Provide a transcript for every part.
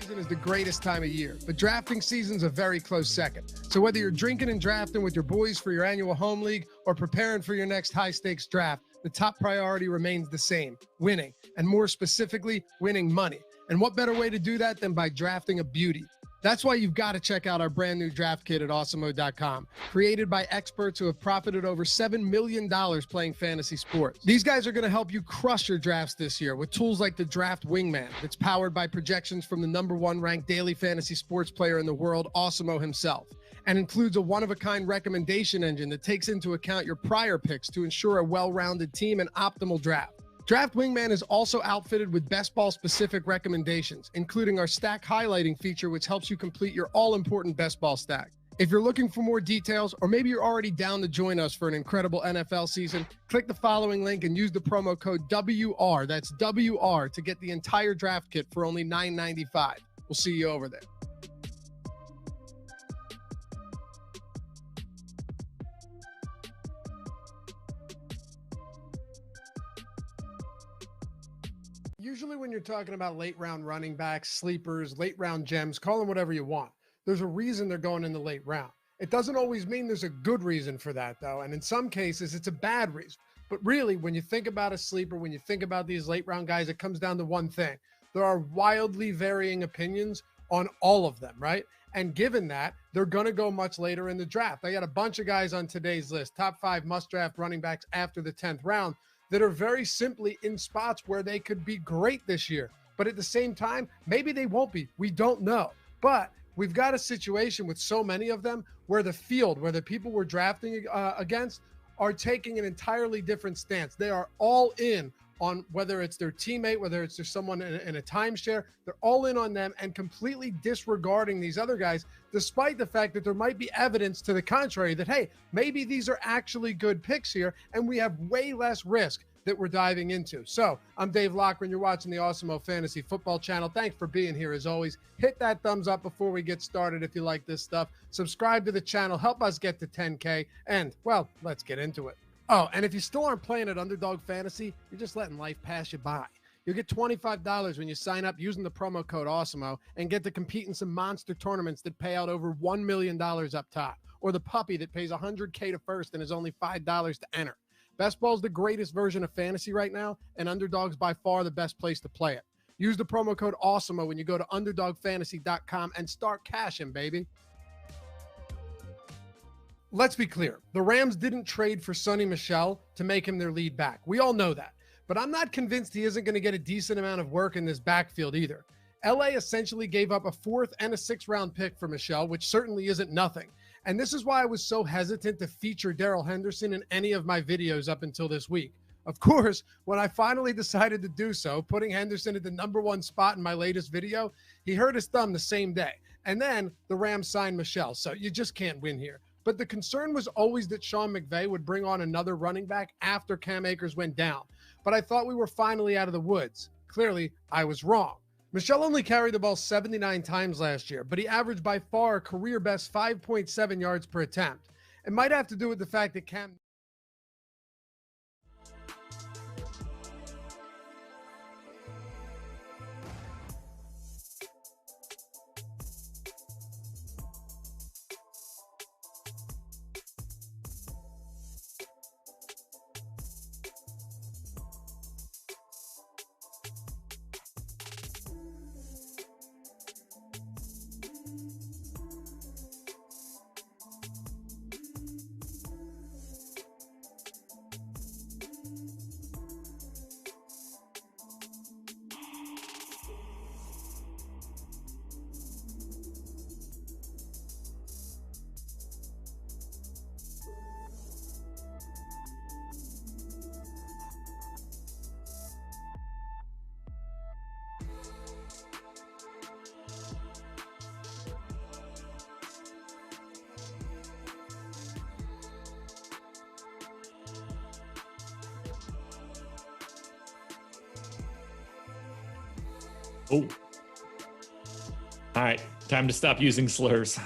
season is the greatest time of year, but drafting season's a very close second. So whether you're drinking and drafting with your boys for your annual home league or preparing for your next high-stakes draft, the top priority remains the same: winning, and more specifically, winning money. And what better way to do that than by drafting a beauty? That's why you've got to check out our brand new draft kit at Awesemo.com, created by experts who have profited over $7 million playing fantasy sports. These guys are going to help you crush your drafts this year with tools like the Draft Wingman that's powered by projections from the #1 ranked daily fantasy sports player in the world, Awesemo himself, and includes a one-of-a-kind recommendation engine that takes into account your prior picks to ensure a well-rounded team and optimal draft. Draft Wingman is also outfitted with best ball-specific recommendations, including our stack highlighting feature, which helps you complete your all-important best ball stack. If you're looking for more details, or maybe you're already down to join us for an incredible NFL season, click the following link and use the promo code WR, that's WR, to get the entire draft kit for only $9.95. We'll see you over there. Usually when you're talking about late round running backs, sleepers, late round gems, call them whatever you want, there's a reason they're going in the late round. It doesn't always mean there's a good reason for that, though. And in some cases, it's a bad reason. But really, when you think about a sleeper, when you think about these late round guys, it comes down to one thing. There are wildly varying opinions on all of them, right? And given that, they're going to go much later in the draft. I got a bunch of guys on today's list, top 5 must draft running backs after the 10th round, that are very simply in spots where they could be great this year. But at the same time, maybe they won't be. We don't know. But we've got a situation with so many of them where the field, where the people we're drafting against are taking an entirely different stance. They are all in on whether it's their teammate, whether it's just someone in a timeshare. They're all in on them and completely disregarding these other guys, despite the fact that there might be evidence to the contrary that, hey, maybe these are actually good picks here and we have way less risk that we're diving into. So I'm Dave Lockren. You're watching the Awesemo Fantasy Football Channel. Thanks for being here as always. Hit that thumbs up before we get started if you like this stuff. Subscribe to the channel. Help us get to 10K. And, well, let's get into it. Oh, and if you still aren't playing at Underdog Fantasy, you're just letting life pass you by. You'll get $25 when you sign up using the promo code Awesemo and get to compete in some monster tournaments that pay out over $1 million up top, or the puppy that pays $100K to first and is only $5 to enter. Best Ball is the greatest version of fantasy right now, and Underdog's by far the best place to play it. Use the promo code Awesemo when you go to UnderdogFantasy.com and start cashing, baby. Let's be clear. The Rams didn't trade for Sonny Michel to make him their lead back. We all know that. But I'm not convinced he isn't going to get a decent amount of work in this backfield either. LA essentially gave up a 4th and a 6th round pick for Michel, which certainly isn't nothing. And this is why I was so hesitant to feature Darrell Henderson in any of my videos up until this week. Of course, when I finally decided to do so, putting Henderson at the #1 spot in my latest video, he hurt his thumb the same day. And then the Rams signed Michel, so you just can't win here. But the concern was always that Sean McVay would bring on another running back after Cam Akers went down. But I thought we were finally out of the woods. Clearly, I was wrong. Michel only carried the ball 79 times last year, but he averaged by far a career-best 5.7 yards per attempt. It might have to do with the fact that Cam... Oh, all right. Time to stop using slurs.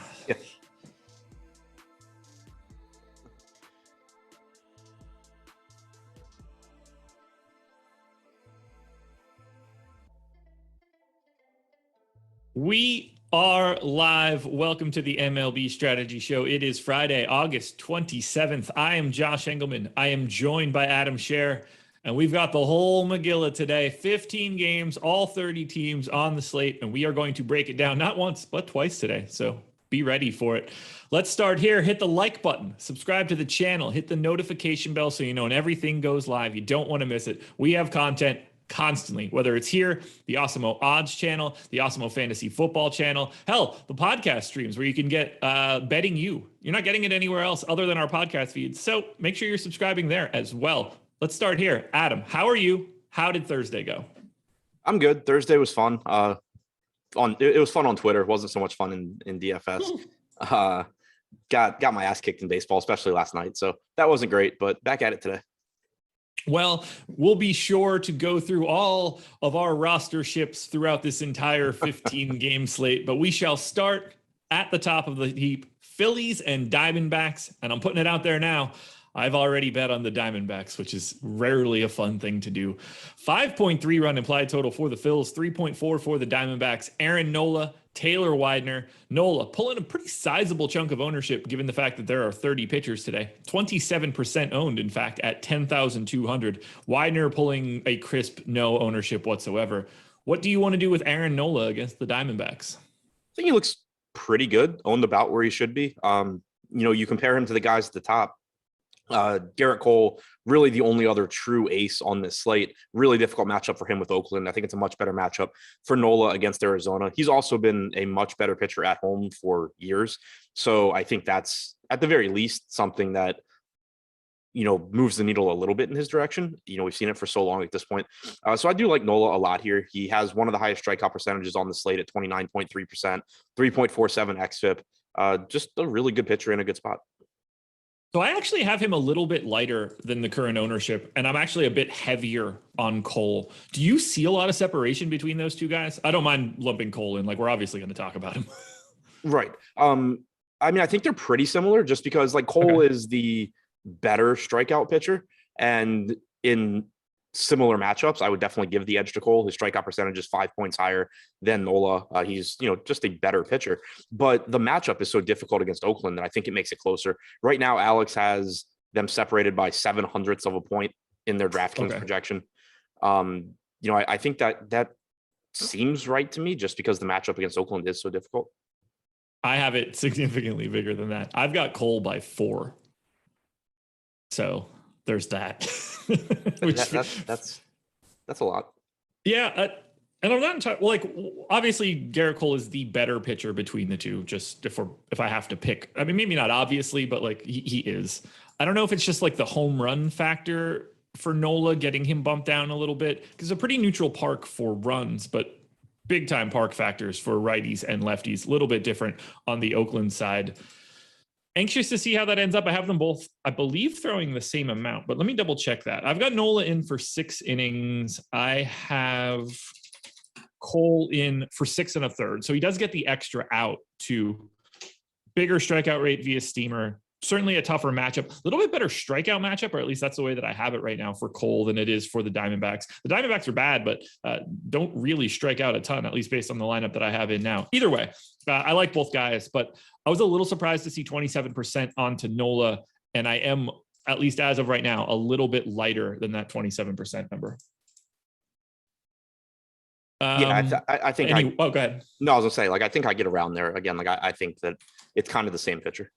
We are live. Welcome to the MLB Strategy Show. It is Friday, August 27th. I am Josh Engleman. I am joined by Adam Scherer, and we've got the whole Megillah today. 15 games, all 30 teams on the slate, and we are going to break it down not once, but twice today. So be ready for it. Let's start here. Hit the like button, subscribe to the channel, hit the notification bell so you know when everything goes live. You don't want to miss it. We have content constantly, whether it's here, the Awesemo odds channel, the Awesemo fantasy football channel, hell, the podcast streams where you can get betting you. You're not getting it anywhere else other than our podcast feeds. So make sure you're subscribing there as well. Let's start here. Adam, how are you? How did Thursday go? I'm good. Thursday was fun. It was fun on Twitter. It wasn't so much fun in DFS. Got my ass kicked in baseball, especially last night. So that wasn't great, but back at it today. Well, we'll be sure to go through all of our roster ships throughout this entire 15 game slate, but we shall start at the top of the heap, Phillies and Diamondbacks. And I'm putting it out there now. I've already bet on the Diamondbacks, which is rarely a fun thing to do. 5.3 run implied total for the Phils, 3.4 for the Diamondbacks. Aaron Nola, Taylor Widener. Nola pulling a pretty sizable chunk of ownership given the fact that there are 30 pitchers today. 27% owned, in fact, at 10,200. Widener pulling a crisp no ownership whatsoever. What do you want to do with Aaron Nola against the Diamondbacks? I think he looks pretty good, owned about where he should be. You compare him to the guys at the top. Garrett Cole, really the only other true ace on this slate. Really difficult matchup for him with Oakland. I think it's a much better matchup for Nola against Arizona. He's also been a much better pitcher at home for years. So I think that's at the very least something that, moves the needle a little bit in his direction. We've seen it for so long at this point. So I do like Nola a lot here. He has one of the highest strikeout percentages on the slate at 29.3%, 3.47 xFIP. Just a really good pitcher in a good spot. So I actually have him a little bit lighter than the current ownership, and I'm actually a bit heavier on Cole. Do you see a lot of separation between those two guys? I don't mind lumping Cole in, like we're obviously going to talk about him. Right. I think they're pretty similar just because Cole is the better strikeout pitcher, and in similar matchups, I would definitely give the edge to Cole. His strikeout percentage is 5 points higher than Nola. He's, just a better pitcher, but the matchup is so difficult against Oakland that I think it makes it closer. Right now, Alex has them separated by 0.07 of a point in their DraftKings projection. I think that seems right to me just because the matchup against Oakland is so difficult. I have it significantly bigger than that. I've got Cole by 4. So there's that. That's a lot. Yeah. And I'm not obviously Garrett Cole is the better pitcher between the two, just if I have to pick. I mean, maybe not obviously, but he is. I don't know if it's just the home run factor for Nola getting him bumped down a little bit, because it's a pretty neutral park for runs, but big time park factors for righties and lefties, a little bit different on the Oakland side. Anxious to see how that ends up. I have them both, I believe, throwing the same amount, but let me double check that. I've got Nola in for 6 innings. I have Cole in for 6 1/3. So he does get the extra out to bigger strikeout rate via steamer. Certainly a tougher matchup, a little bit better strikeout matchup, or at least that's the way that I have it right now for Cole than it is for the Diamondbacks. The Diamondbacks are bad, but don't really strike out a ton, at least based on the lineup that I have in now. Either way, I like both guys, but I was a little surprised to see 27% onto Nola, and I am, at least as of right now, a little bit lighter than that 27% number. I think. Go ahead. No, I was gonna say, I think I get around there again. I think that it's kind of the same pitcher.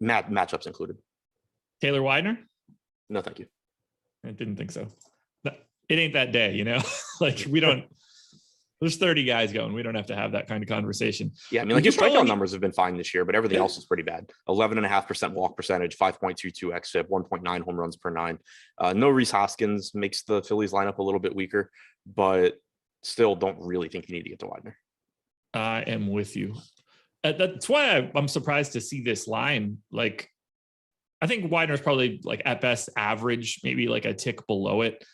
Matchups included. Taylor Widener? No, thank you. I didn't think so. It ain't that day, we don't. There's 30 guys going. We don't have to have that kind of conversation. Yeah, his strikeout numbers have been fine this year, but everything else is pretty bad. 11.5% walk percentage, 5.22 xFIP, 1.9 home runs per 9. No Rhys Hoskins makes the Phillies lineup a little bit weaker, but still don't really think you need to get to Widener. I am with you. That's why I'm surprised to see this line. I think Widener's probably at best average, maybe a tick below it.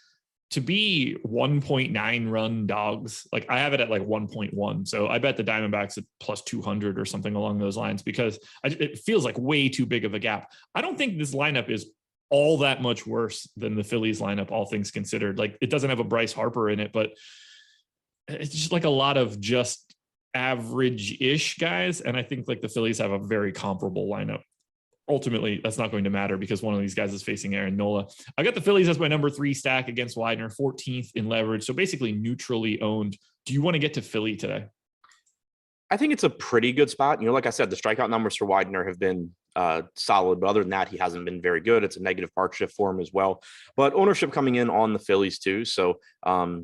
To be 1.9 run dogs, I have it at 1.1. So I bet the Diamondbacks at plus 200 or something along those lines, because it feels way too big of a gap. I don't think this lineup is all that much worse than the Phillies lineup, all things considered. It doesn't have a Bryce Harper in it, but it's just like a lot of just average-ish guys. And I think like the Phillies have a very comparable lineup. Ultimately, that's not going to matter because one of these guys is facing Aaron Nola. I got the Phillies as my number 3 stack against Widener, 14th in leverage. So basically neutrally owned. Do you want to get to Philly today? I think it's a pretty good spot. Like I said, the strikeout numbers for Widener have been solid, but other than that, he hasn't been very good. It's a negative park shift for him as well. But ownership coming in on the Phillies too. So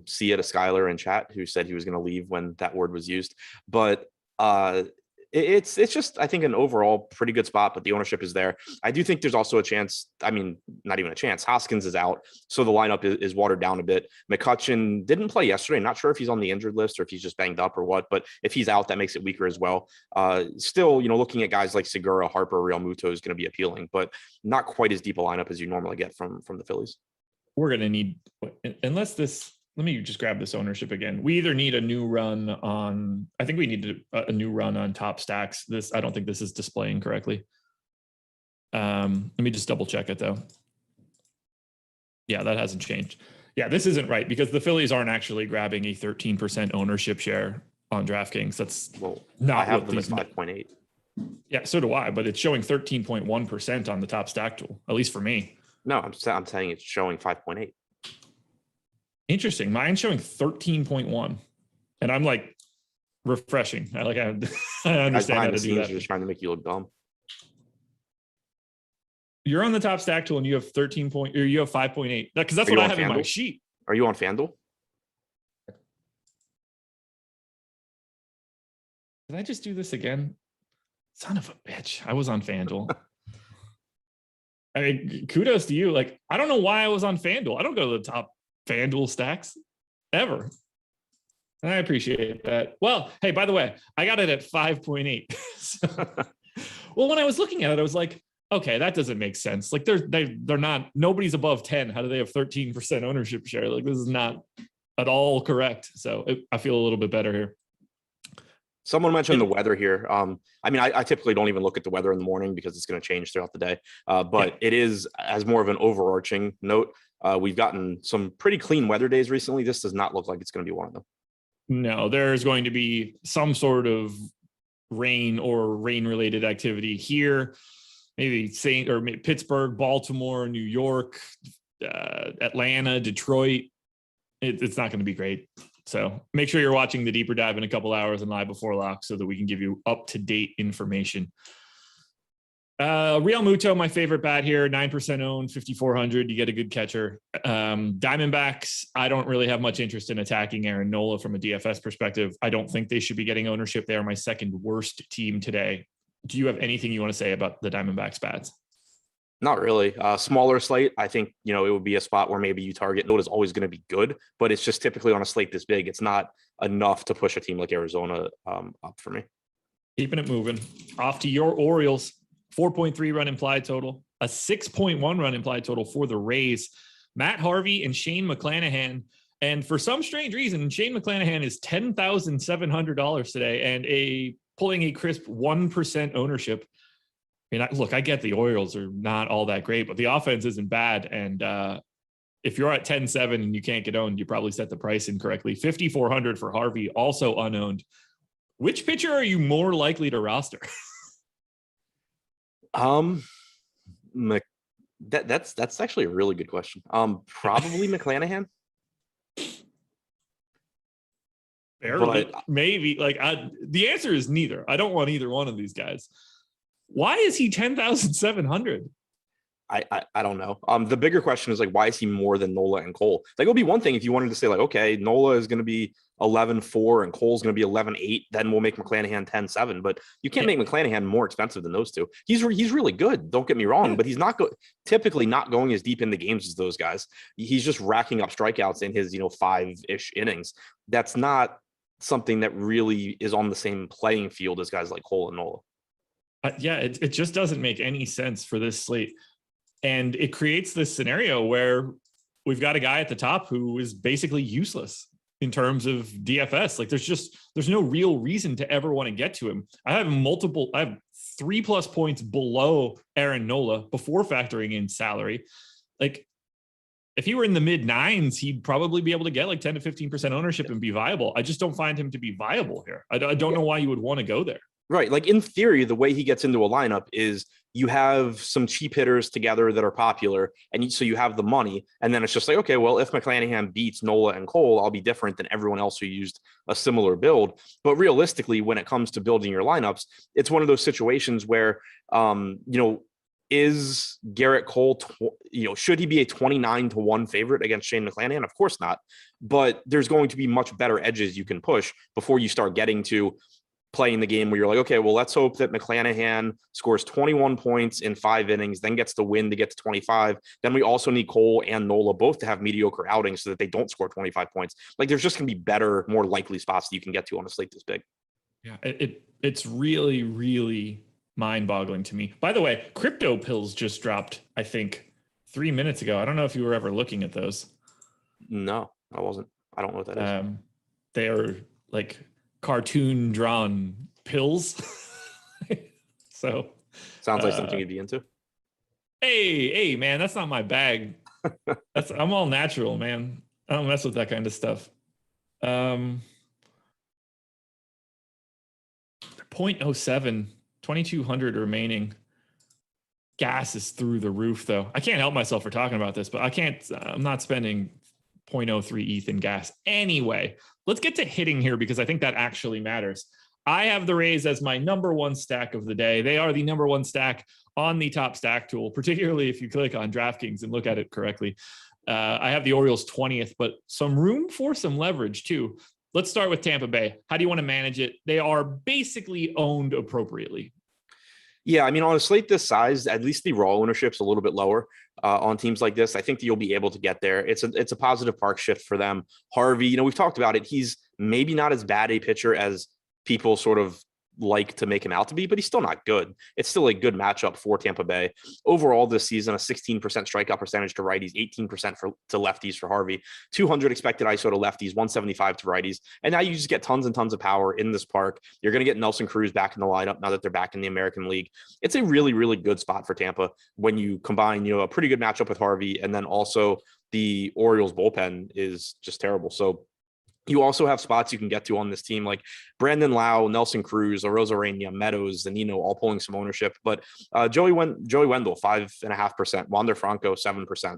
see you to Skyler in chat who said he was going to leave when that word was used. But it's just, I think, an overall pretty good spot, but the ownership is there. I do think there's also a chance. I mean, not even a chance. Hoskins is out, so the lineup is watered down a bit. McCutchen didn't play yesterday. Not sure if he's on the injured list or if he's just banged up or what, but if he's out, that makes it weaker as well. Still, looking at guys like Segura, Harper, Real Muto is going to be appealing, but not quite as deep a lineup as you normally get from the Phillies. We're going to need, unless this, let me just grab this ownership again. We either need a new run on, I think we need a new run on top stacks. I don't think this is displaying correctly. Let me just double check it though. Yeah, that hasn't changed. Yeah, this isn't right because the Phillies aren't actually grabbing a 13% ownership share on DraftKings. That's not I have what them these at 5.8. Yeah, so do I, but it's showing 13.1% on the top stack tool, at least for me. No, I'm saying it's showing 5.8. Interesting. Mine's showing 13.1, and I'm like refreshing. I understand how to do that. Just trying to make you look dumb. You're on the top stack tool, and you have 13 point, or you have 5.8. Because that's what I have in my sheet. Are you on FanDuel? Did I just do this again? Son of a bitch! I was on FanDuel. I mean, kudos to you. Like, I don't know why I was on FanDuel. I don't go to the top FanDuel stacks ever. And I appreciate that. Well, hey, by the way, I got it at 5.8. So, well, when I was looking at it, I was like, okay, that doesn't make sense. Like they're not, nobody's above 10. How do they have 13% ownership share? Like this is not at all correct. So I feel a little bit better here. Someone mentioned the weather here. I mean, I typically don't even look at the weather in the morning because it's going to change throughout the day. But it is, as more of an overarching note, we've gotten some pretty clean weather days recently. This does not look like it's going to be one of them. No, there's going to be some sort of rain or rain-related activity here. Maybe Pittsburgh, Baltimore, New York, Atlanta, Detroit. It's not going to be great. So make sure you're watching the deeper dive in a couple hours and live before lock so that we can give you up-to-date information. Real Muto, my favorite bat here, 9% owned, 5,400. You get a good catcher. Diamondbacks, I don't really have much interest in attacking Aaron Nola from a DFS perspective. I don't think they should be getting ownership. They are my second worst team today. Do you have anything you want to say about the Diamondbacks bats? Not really. Smaller slate, I think, it would be a spot where maybe you target. Note is always going to be good, but it's just typically on a slate this big. It's not enough to push a team like Arizona up for me. Keeping it moving. Off to your Orioles. 4.3 run implied total, a 6.1 run implied total for the Rays. Matt Harvey and Shane McClanahan. And for some strange reason, Shane McClanahan is $10,700 today and pulling a crisp 1% ownership. I mean, look, I get the Orioles are not all that great, but the offense isn't bad. And if you're at 10-7 and you can't get owned, you probably set the price incorrectly. 5,400 for Harvey, also unowned. Which pitcher are you more likely to roster? That's actually a really good question. Probably McClanahan. Barely, maybe. The answer is neither. I don't want either one of these guys. Why is he 10,700? I don't know. The bigger question is why is he more than Nola and Cole? It would be one thing if you wanted to say okay, Nola is going to be 11.4 and Cole's going to be 11.8, then we'll make McClanahan 10.7. But you can't make McClanahan more expensive than those two. He's really good. Don't get me wrong, but he's not typically not going as deep into games as those guys. He's just racking up strikeouts in his 5-ish innings. That's not something that really is on the same playing field as guys like Cole and Nola. Yeah, it just doesn't make any sense for this slate. And it creates this scenario where we've got a guy at the top who is basically useless in terms of DFS. There's no real reason to ever want to get to him. I have 3+ points below Aaron Nola before factoring in salary. if he were in the mid nines, he'd probably be able to get like 10 to 15% ownership and be viable. I just don't find him to be viable here. I don't know why you would want to go there. Right. Like in theory, the way he gets into a lineup is you have some cheap hitters together that are popular. And so you have the money. And then it's just like, okay, well, if McClanahan beats Nola and Cole, I'll be different than everyone else who used a similar build. But realistically, when it comes to building your lineups, it's one of those situations where, is Garrett Cole, should he be a 29-1 favorite against Shane McClanahan? Of course not. But there's going to be much better edges you can push before you start getting to playing the game where you're like, okay, well, let's hope that McClanahan scores 21 points in 5 innings, then gets the win to get to 25. Then we also need Cole and Nola both to have mediocre outings so that they don't score 25 points. Like there's just going to be better, more likely spots that you can get to on a slate this big. Yeah, it's really, really mind-boggling to me. By the way, crypto pills just dropped, I think, 3 minutes ago. I don't know if you were ever looking at those. No, I wasn't. I don't know what that is. They are like cartoon drawn pills. So sounds like something you'd be into. Hey, man, that's not my bag. I'm all natural, man. I don't mess with that kind of stuff. 0.07, 2,200 remaining. Gas is through the roof, though. I can't help myself for talking about this, but I'm not spending 0.03 ETH in gas anyway. Let's get to hitting here because I think that actually matters. I have the Rays as my number one stack of the day. They are the number one stack on the top stack tool, particularly if you click on DraftKings and look at it correctly. I have the Orioles 20th, but some room for some leverage too. Let's start with Tampa Bay. How do you want to manage it? They are basically owned appropriately. Yeah, I mean, on a slate this size, at least the raw ownership's a little bit lower on teams like this. I think that you'll be able to get there. It's a positive park shift for them. Harvey, we've talked about it. He's maybe not as bad a pitcher as people sort of like to make him out to be, but he's still not good. It's still a good matchup for Tampa Bay. Overall this season, a 16% strikeout percentage to righties, 18% to lefties for Harvey, 200 expected ISO to lefties, 175 to righties. And now you just get tons and tons of power in this park. You're going to get Nelson Cruz back in the lineup now that they're back in the American League. It's a really, really good spot for Tampa when you combine, a pretty good matchup with Harvey. And then also the Orioles bullpen is just terrible. So you also have spots you can get to on this team like Brandon Lau, Nelson Cruz, Arozarena, Meadows, and all pulling some ownership. But Joey Wendell, 5.5%, Wander Franco, 7%.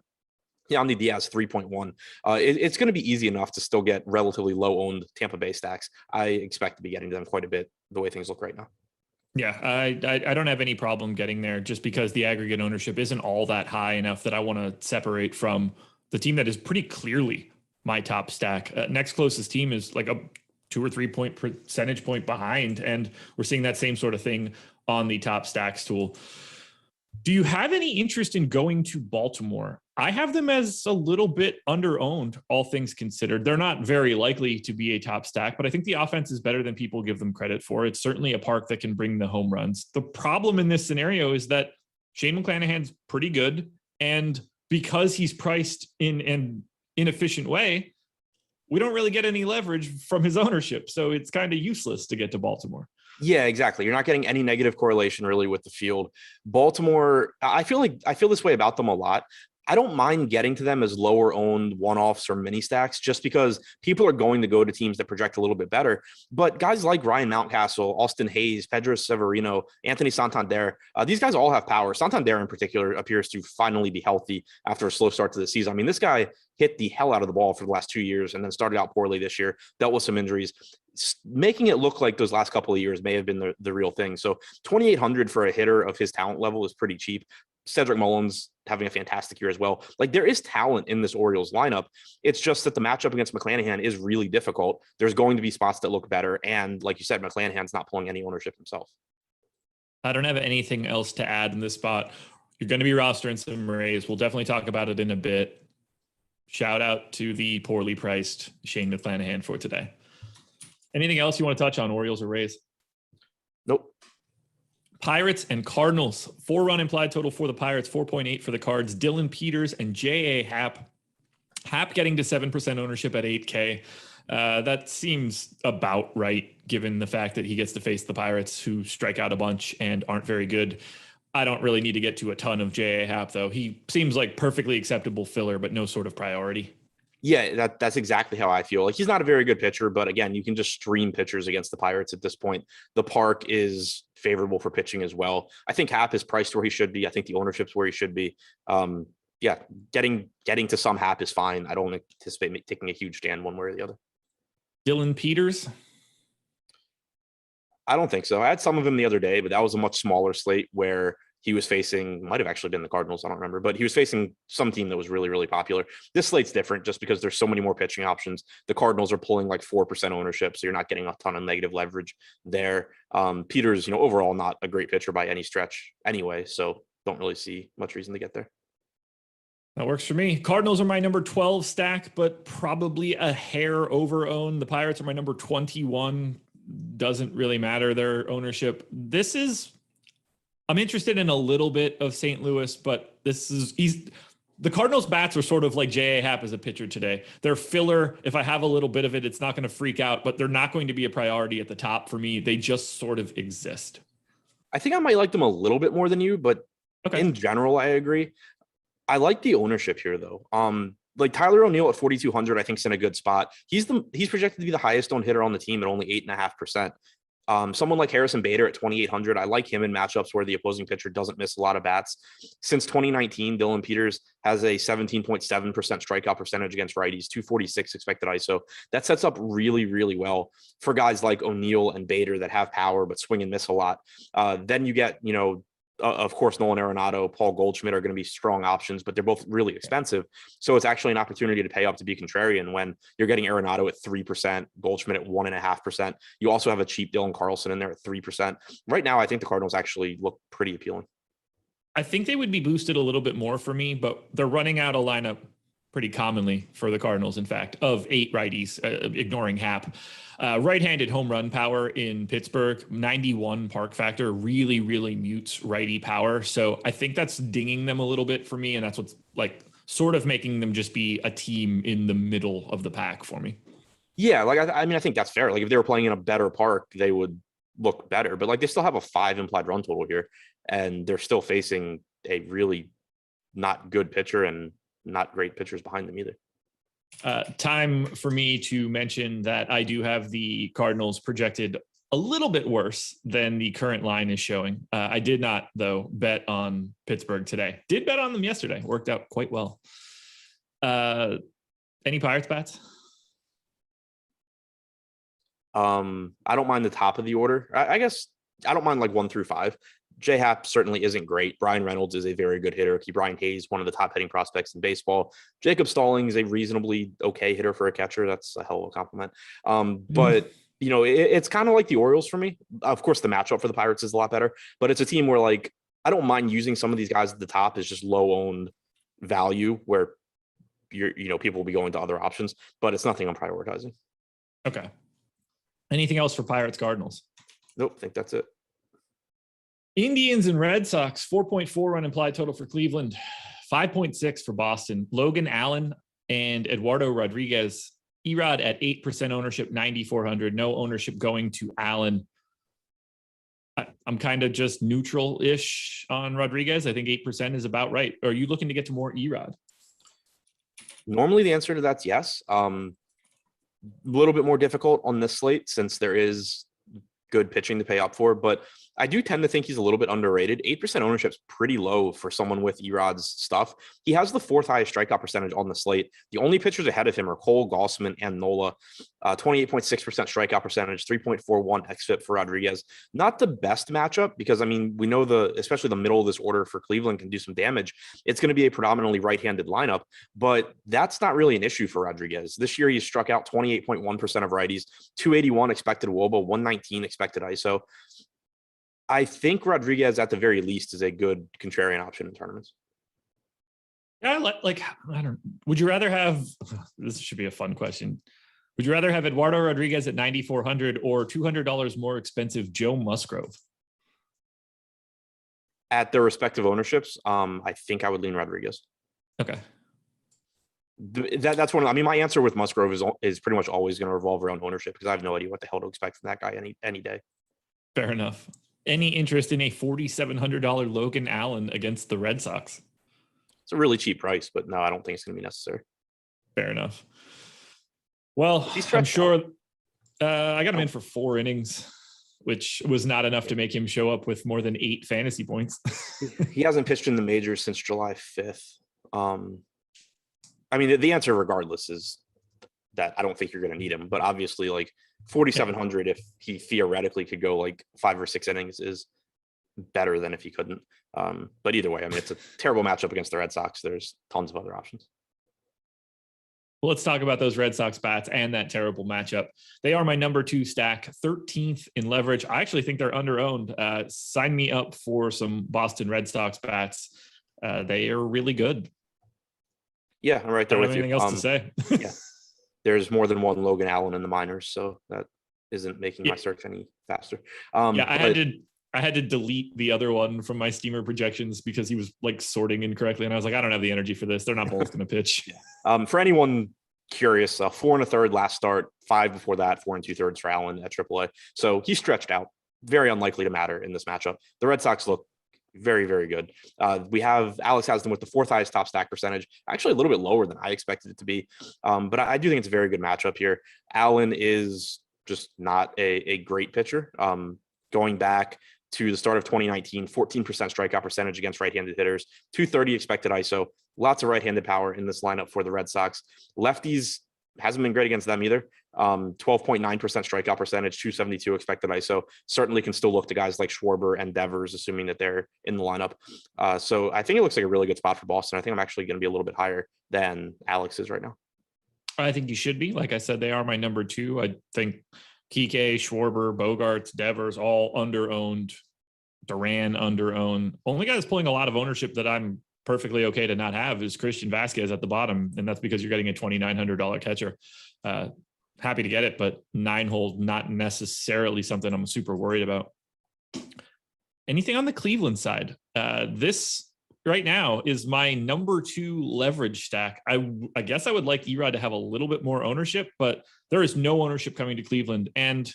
Yandy Diaz, 3.1. It's going to be easy enough to still get relatively low-owned Tampa Bay stacks. I expect to be getting to them quite a bit the way things look right now. Yeah, I don't have any problem getting there just because the aggregate ownership isn't all that high enough that I want to separate from the team that is pretty clearly my top stack. Next closest team is like a 2 or 3 percentage point behind. And we're seeing that same sort of thing on the top stacks tool. Do you have any interest in going to Baltimore? I have them as a little bit under-owned, all things considered. They're not very likely to be a top stack, but I think the offense is better than people give them credit for. It's certainly a park that can bring the home runs. The problem in this scenario is that Shane McClanahan's pretty good. And because he's priced in an inefficient way, we don't really get any leverage from his ownership. So it's kind of useless to get to Baltimore. Yeah, exactly. You're not getting any negative correlation really with the field. Baltimore, I feel this way about them a lot. I don't mind getting to them as lower owned one-offs or mini stacks just because people are going to go to teams that project a little bit better. But guys like Ryan Mountcastle, Austin Hayes, Pedro Severino, Anthony Santander, these guys all have power. Santander in particular appears to finally be healthy after a slow start to the season. I mean, this guy hit the hell out of the ball for the last 2 years and then started out poorly this year, dealt with some injuries, making it look like those last couple of years may have been the real thing. So 2,800 for a hitter of his talent level is pretty cheap. Cedric Mullins having a fantastic year as well. Like there is talent in this Orioles lineup. It's just that the matchup against McClanahan is really difficult. There's going to be spots that look better. And like you said, McClanahan's not pulling any ownership himself. I don't have anything else to add in this spot. You're going to be rostering some Rays. We'll definitely talk about it in a bit. Shout out to the poorly priced Shane McClanahan for today. Anything else you want to touch on, Orioles or Rays? Nope. Pirates and Cardinals. 4-run implied total for the Pirates, 4.8 for the Cards. Dylan Peters and J.A. Happ. Happ getting to 7% ownership at 8K. That seems about right, given the fact that he gets to face the Pirates, who strike out a bunch and aren't very good. I don't really need to get to a ton of J.A. Happ, though. He seems like perfectly acceptable filler, but no sort of priority. Yeah, that's exactly how I feel. Like, he's not a very good pitcher, but again, you can just stream pitchers against the Pirates at this point. The park is favorable for pitching as well. I think Happ is priced where he should be. I think the ownership's where he should be. Yeah, getting to some Happ is fine. I don't anticipate taking a huge stand one way or the other. Dylan Peters. I don't think so. I had some of him the other day, but that was a much smaller slate where he was facing, might have actually been the Cardinals, I don't remember, but he was facing some team that was really, really popular. This slate's different just because there's so many more pitching options. The Cardinals are pulling like 4% ownership, so you're not getting a ton of negative leverage there. Peters, overall not a great pitcher by any stretch anyway, so don't really see much reason to get there. That works for me. Cardinals are my number 12 stack, but probably a hair over owned. The Pirates are my number 21. Doesn't really matter their ownership. I'm interested in a little bit of St. Louis, but the Cardinals bats are sort of like J.A. Happ as a pitcher today. They're filler. If I have a little bit of it, it's not going to freak out, but they're not going to be a priority at the top for me. They just sort of exist. I think I might like them a little bit more than you, but in general, I agree. I like the ownership here though. Like Tyler O'Neill at 4,200, I think is in a good spot. He's projected to be the highest owned hitter on the team at only 8.5%. Someone like Harrison Bader at 2,800, I like him in matchups where the opposing pitcher doesn't miss a lot of bats. Since 2019, Dylan Peters has a 17.7% strikeout percentage against righties, 246 expected ISO. That sets up really, really well for guys like O'Neill and Bader that have power but swing and miss a lot. Then you get, of course, Nolan Arenado, Paul Goldschmidt are going to be strong options, but they're both really expensive. So it's actually an opportunity to pay up to be contrarian when you're getting Arenado at 3%, Goldschmidt at 1.5%. You also have a cheap Dylan Carlson in there at 3%. Right now, I think the Cardinals actually look pretty appealing. I think they would be boosted a little bit more for me, but they're running out a lineup pretty commonly for the Cardinals, in fact, of 8 righties, ignoring Happ. Right-handed home run power in Pittsburgh, 91 park factor, really, really mutes righty power. So I think that's dinging them a little bit for me, and that's what's like sort of making them just be a team in the middle of the pack for me. Yeah, like I think that's fair. Like if they were playing in a better park, they would look better. But like they still have a 5 implied run total here, and they're still facing a really not good pitcher and not great pitchers behind them either. Time for me to mention that I do have the Cardinals projected a little bit worse than the current line is showing. I did not, though, bet on Pittsburgh today. Did bet on them yesterday. Worked out quite well. Any Pirates bats? I don't mind the top of the order. I guess I don't mind like 1 through 5. J-Happ certainly isn't great. Brian Reynolds is a very good hitter. Brian Hayes, one of the top hitting prospects in baseball. Jacob Stallings is a reasonably okay hitter for a catcher. That's a hell of a compliment. But it's kind of like the Orioles for me. Of course, the matchup for the Pirates is a lot better, but it's a team where like I don't mind using some of these guys at the top as just low owned value where people will be going to other options, but it's nothing I'm prioritizing. Okay. Anything else for Pirates Cardinals? Nope. I think that's it. Indians and Red Sox, 4.4 run implied total for Cleveland, 5.6 for Boston. Logan Allen and Eduardo Rodriguez, Erod at 8% ownership, 9,400. No ownership going to Allen. I'm kind of just neutral-ish on Rodriguez. I think 8% is about right. Are you looking to get to more Erod? Normally the answer to that's yes. A little bit more difficult on this slate since there is good pitching to pay up for, but I do tend to think he's a little bit underrated. 8% ownership is pretty low for someone with Erod's stuff. He has the 4th highest strikeout percentage on the slate. The only pitchers ahead of him are Cole, Gossman, and Nola. 28.6% strikeout percentage, 3.41 xFIP for Rodriguez. Not the best matchup because, we know especially the middle of this order for Cleveland can do some damage. It's going to be a predominantly right-handed lineup, but that's not really an issue for Rodriguez. This year, he's struck out 28.1% of righties, 281 expected WOBA, 119 expected ISO. I think Rodriguez, at the very least, is a good contrarian option in tournaments. Yeah, I don't. Would you rather have? This should be a fun question. Would you rather have Eduardo Rodriguez at 9,400 or $200 more expensive Joe Musgrove? At their respective ownerships, I think I would lean Rodriguez. Okay. That's one. My answer with Musgrove is pretty much always going to revolve around ownership because I have no idea what the hell to expect from that guy any day. Fair enough. any interest in a $4,700 Logan Allen against the Red Sox? It's a really cheap price, but no, I don't think it's going to be necessary. Fair enough. Well, I'm sure I got him in for 4 innings, which was not enough to make him show up with more than 8 fantasy points. He hasn't pitched in the majors since July 5th. I mean, the answer regardless is that I don't think you're going to need him, but obviously like 4,700, if he theoretically could go like 5 or 6 innings, is better than if he couldn't. But either way, I mean, it's a terrible matchup against the Red Sox. There's tons of other options. Well, let's talk about those Red Sox bats and that terrible matchup. They are my number 2 stack, 13th in leverage. I actually think they're under-owned. Sign me up for some Boston Red Sox bats. They are really good. Yeah, I'm right there with you. Anything else to say? Yeah, there's more than one Logan Allen in the minors, so that isn't making my search any faster. I had to delete the other one from my steamer projections because he was like sorting incorrectly. And I was like, I don't have the energy for this. They're not both going to pitch. For anyone curious, 4 1/3 last start, 5 before that, 4 2/3 for Allen at AAA. So he's stretched out. Very unlikely to matter in this matchup. The Red Sox look very, very good. Alex has them with the 4th highest top stack percentage, actually a little bit lower than I expected it to be. But I do think it's a very good matchup here. Allen is just not a great pitcher. Going back to the start of 2019, 14% strikeout percentage against right-handed hitters, 230 expected ISO, lots of right-handed power in this lineup for the Red Sox. Lefties hasn't been great against them either. 12.9% strikeout percentage, 272 expected ISO. Certainly can still look to guys like Schwarber and Devers, assuming that they're in the lineup. So I think it looks like a really good spot for Boston. I think I'm actually going to be a little bit higher than Alex is right now. I think you should be. Like I said, they are my number 2. I think Kike, Schwarber, Bogarts, Devers, all under-owned. Duran under-owned. Only guy that's pulling a lot of ownership that I'm perfectly okay to not have is Christian Vasquez at the bottom, and that's because you're getting a $2,900 catcher. Happy to get it, but 9-hole, not necessarily something I'm super worried about. Anything on the Cleveland side? This right now is my number 2 leverage stack. I guess I would like Erod to have a little bit more ownership, but there is no ownership coming to Cleveland. And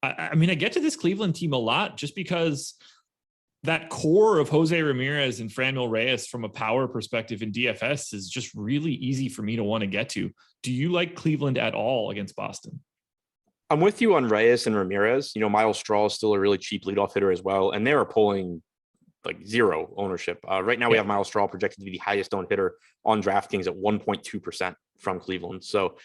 I mean, I get to this Cleveland team a lot just because that core of Jose Ramirez and Franmil Reyes from a power perspective in DFS is just really easy for me to want to get to. Do you like Cleveland at all against Boston? I'm with you on Reyes and Ramirez. You know, Miles Straw is still a really cheap leadoff hitter as well, and they are pulling like 0 ownership. Right now we have Miles Straw projected to be the highest owned hitter on DraftKings at 1.2% from Cleveland. So,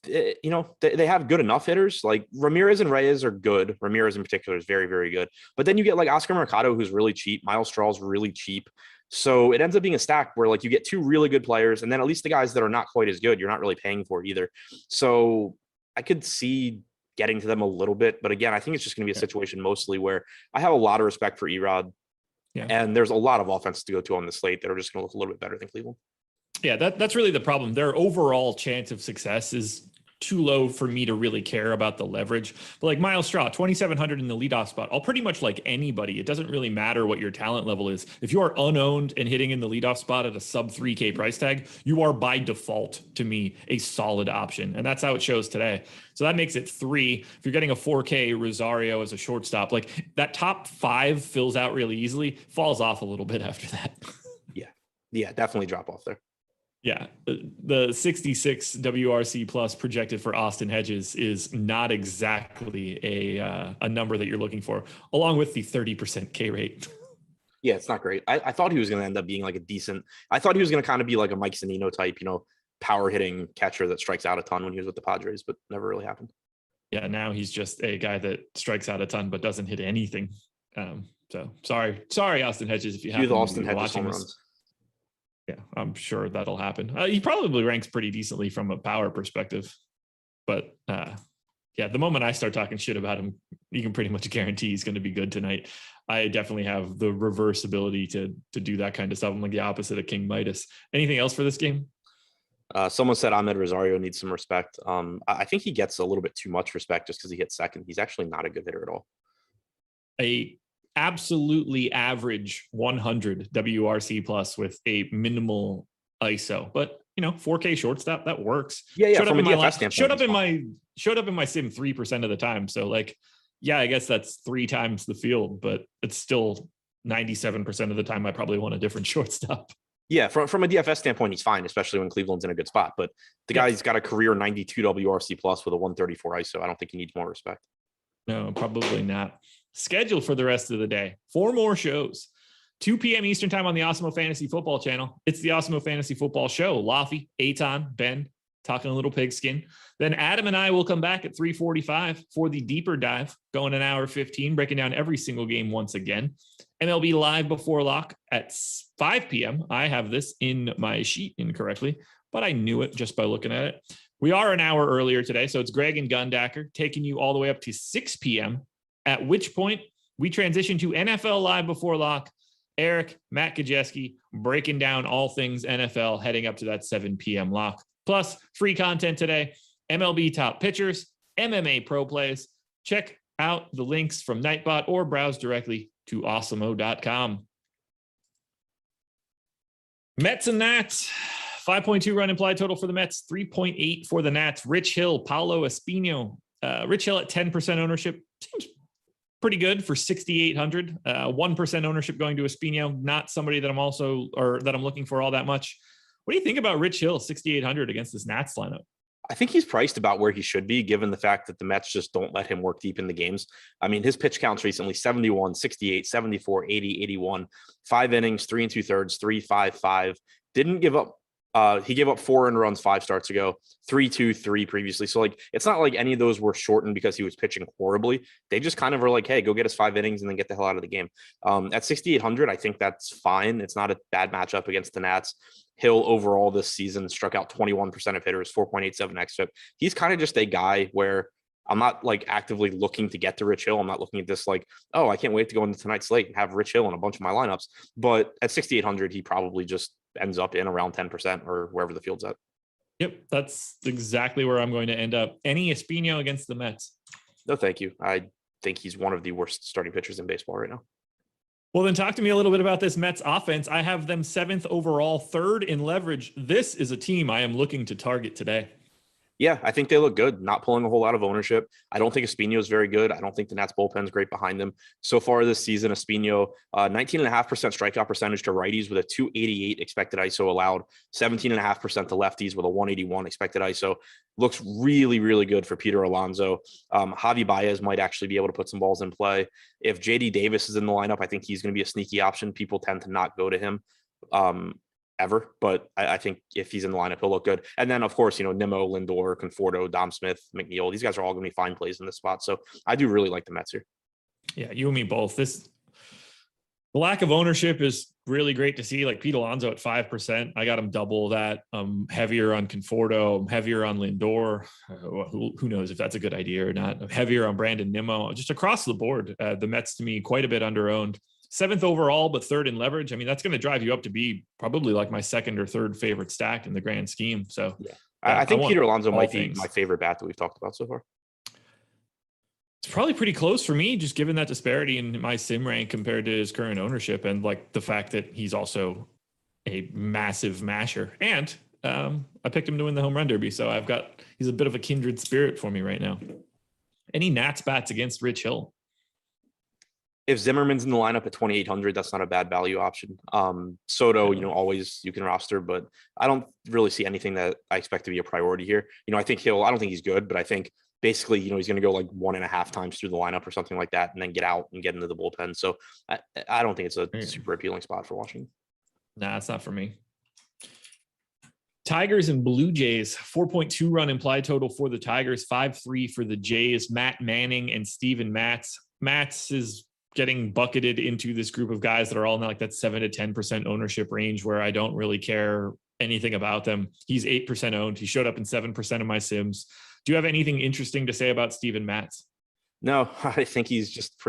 you know, they have good enough hitters. Like Ramirez and Reyes are good. Ramirez in particular is very, very good. But then you get like Oscar Mercado, who's really cheap. Miles Straw is really cheap. So it ends up being a stack where like you get 2 really good players, and then at least the guys that are not quite as good, you're not really paying for either. So I could see getting to them a little bit. But again, I think it's just going to be a situation mostly where I have a lot of respect for Erod. And there's a lot of offenses to go to on the slate that are just going to look a little bit better than Cleveland. Yeah, that's really the problem. Their overall chance of success is too low for me to really care about the leverage. But like Miles Straw, 2,700 in the leadoff spot. I'll pretty much like anybody. It doesn't really matter what your talent level is. If you are unowned and hitting in the leadoff spot at a sub 3K price tag, you are by default to me a solid option. And that's how it shows today. So that makes it 3. If you're getting a 4K Rosario as a shortstop, like that top 5 fills out really easily, falls off a little bit after that. Yeah, definitely drop off there. Yeah, the 66 WRC plus projected for Austin Hedges is not exactly a number that you're looking for, along with the 30% K rate. Yeah, it's not great. I thought he was going to end up being like I thought he was going to kind of be like a Mike Zunino type, you know, power hitting catcher that strikes out a ton when he was with the Padres, but never really happened. Yeah, now he's just a guy that strikes out a ton but doesn't hit anything. So sorry, Austin Hedges, if you have Austin Hedges home runs. Yeah, I'm sure that'll happen. He probably ranks pretty decently from a power perspective, but yeah, the moment I start talking shit about him, you can pretty much guarantee he's going to be good tonight. I definitely have the reverse ability to do that kind of stuff. I'm like the opposite of King Midas. Anything else for this game? Someone said Ahmed Rosario needs some respect. I think he gets a little bit too much respect just because he hit second. He's actually not a good hitter at all. A absolutely average 100 WRC plus with a minimal ISO, but you know, 4K shortstop, that works. Yeah. Showed up in my sim 3% of the time. So like Yeah, I guess that's 3 times the field, but it's still 97% of the time I probably want a different shortstop. Yeah, from a DFS standpoint, he's fine, especially when Cleveland's in a good spot. But the guy's got a career 92 WRC plus with a 134 ISO. I don't think he needs more respect. No, probably not. Schedule for the rest of the day. 4 more shows. 2 p.m. Eastern time on the Awesemo Fantasy Football channel. It's the Awesemo Fantasy Football Show. Laffy, Aton, Ben, talking a little pigskin. Then Adam and I will come back at 3:45 for the deeper dive, going an hour 15, breaking down every single game once again. MLB Live before lock at 5 p.m. I have this in my sheet incorrectly, but I knew it just by looking at it. We are an hour earlier today, so it's Greg and Gundacker taking you all the way up to 6 p.m., at which point we transition to NFL Live before lock. Eric, Matt Kajeski, breaking down all things NFL, heading up to that 7 p.m. lock. Plus, free content today, MLB top pitchers, MMA pro plays. Check out the links from Nightbot or browse directly to awesemo.com. Mets and Nats, 5.2 run implied total for the Mets, 3.8 for the Nats. Rich Hill, Paulo Espino. Rich Hill at 10% ownership seems pretty good for 6,800. 1% ownership going to Espino. Not somebody that I'm looking for all that much. What do you think about Rich Hill, 6,800 against this Nats lineup? I think he's priced about where he should be, given the fact that the Mets just don't let him work deep in the games. I mean, his pitch counts recently, 71, 68, 74, 80, 81, 5 innings, 3 2/3, 3.55. Didn't give up. He gave up 4 earned runs 5 starts ago, 3-2-3 previously. So like, it's not like any of those were shortened because he was pitching horribly. They just kind of were like, hey, go get us 5 innings and then get the hell out of the game. At 6,800, I think that's fine. It's not a bad matchup against the Nats. Hill overall this season struck out 21% of hitters, 4.87 xFIP. He's kind of just a guy where I'm not like actively looking to get to Rich Hill. I'm not looking at this like, oh, I can't wait to go into tonight's slate and have Rich Hill in a bunch of my lineups. But at 6,800, he probably just ends up in around 10% or wherever the field's at. Yep, that's exactly where I'm going to end up. Any Espino against the Mets? No, thank you. I think he's one of the worst starting pitchers in baseball right now. Well, then talk to me a little bit about this Mets offense. I have them 7th overall, 3rd in leverage. This is a team I am looking to target today. Yeah, I think they look good, not pulling a whole lot of ownership. I don't think Espino is very good. I don't think the Nats bullpen is great behind them. So far this season, Espino, 19.5% strikeout percentage to righties with a 288 expected ISO allowed, 17.5% to lefties with a 181 expected ISO. Looks really, really good for Peter Alonso. Javi Baez might actually be able to put some balls in play. If JD Davis is in the lineup, I think he's going to be a sneaky option. People tend to not go to him. Ever, but I think if he's in the lineup, he'll look good. And then, of course, Nimmo, Lindor, Conforto, Dom Smith, McNeil, these guys are all going to be fine plays in this spot. So I do really like the Mets here. Yeah, you and me both. The lack of ownership is really great to see. Like Pete Alonso at 5%. I got him double that. Heavier on Conforto, heavier on Lindor. Who knows if that's a good idea or not? Heavier on Brandon Nimmo. Just across the board, the Mets to me quite a bit under-owned. 7th overall, but 3rd in leverage. I mean, that's going to drive you up to be probably like my 2nd or 3rd favorite stack in the grand scheme. So yeah. I think Peter Alonso might be my favorite bat that we've talked about so far. It's probably pretty close for me, just given that disparity in my sim rank compared to his current ownership and like the fact that he's also a massive masher. And I picked him to win the home run derby. So he's a bit of a kindred spirit for me right now. Any Nats bats against Rich Hill? If Zimmerman's in the lineup at 2,800, that's not a bad value option. Soto, always you can roster, but I don't really see anything that I expect to be a priority here. I think I don't think he's good, but I think basically, he's going to go like 1.5 times through the lineup or something like that, and then get out and get into the bullpen. So I don't think it's a super appealing spot for Washington. Nah, it's not for me. Tigers and Blue Jays, 4.2 run implied total for the Tigers, 5.3 for the Jays. Matt Manning and Steven Matz. Matz is getting bucketed into this group of guys that are all in like that 7 to 10% ownership range where I don't really care anything about them. He's 8% owned. He showed up in 7% of my sims. Do you have anything interesting to say about Steven Matz? No, I think he's just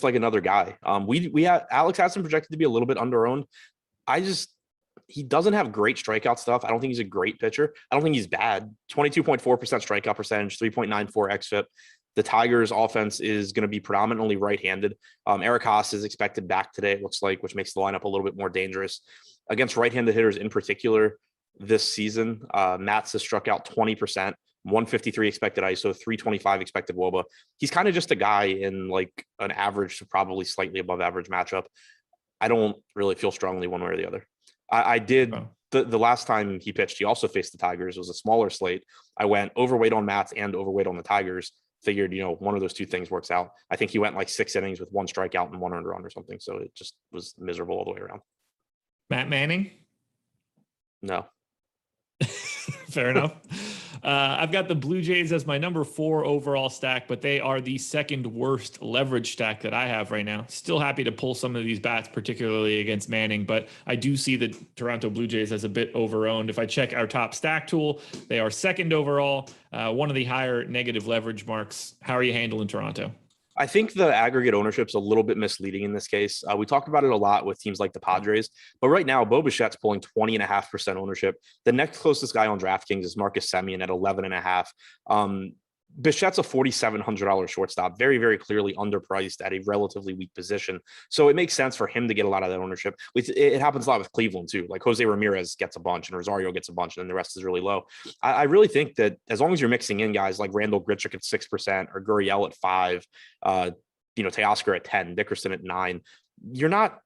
like another guy. Alex has him projected to be a little bit under-owned. He doesn't have great strikeout stuff. I don't think he's a great pitcher. I don't think he's bad. 22.4% strikeout percentage, 3.94 xFIP. The Tigers offense is going to be predominantly right-handed. Eric Haas is expected back today, it looks like, which makes the lineup a little bit more dangerous. Against right-handed hitters in particular this season, Matz has struck out 20% 153 expected ISO, 325 expected WOBA. He's kind of just a guy in like an average to probably slightly above average matchup. I don't really feel strongly one way or the other. I did the last time he pitched, he also faced the Tigers. It was a smaller slate. I went overweight on Mats and overweight on the Tigers. Figured, one of those two things works out. I think he went like 6 innings with 1 strikeout and 1 earned run or something. So it just was miserable all the way around. Matt Manning? No. Fair enough. I've got the Blue Jays as my number 4 overall stack, but they are the second worst leverage stack that I have right now. Still happy to pull some of these bats, particularly against Manning, but I do see the Toronto Blue Jays as a bit overowned. If I check our top stack tool, they are second overall, one of the higher negative leverage marks. How are you handling Toronto? I think the aggregate ownership's a little bit misleading in this case. We talked about it a lot with teams like the Padres, but right now, Bo Bichette's pulling 20.5% ownership. The next closest guy on DraftKings is Marcus Semien at 11.5. Bichette's a $4,700 shortstop, very, very clearly underpriced at a relatively weak position. So it makes sense for him to get a lot of that ownership. It happens a lot with Cleveland too. Like Jose Ramirez gets a bunch and Rosario gets a bunch, and then the rest is really low. I really think that as long as you're mixing in guys like Randall Grichuk at 6% or Gurriel at 5%, Teoscar at 10%, Dickerson at 9%, you're not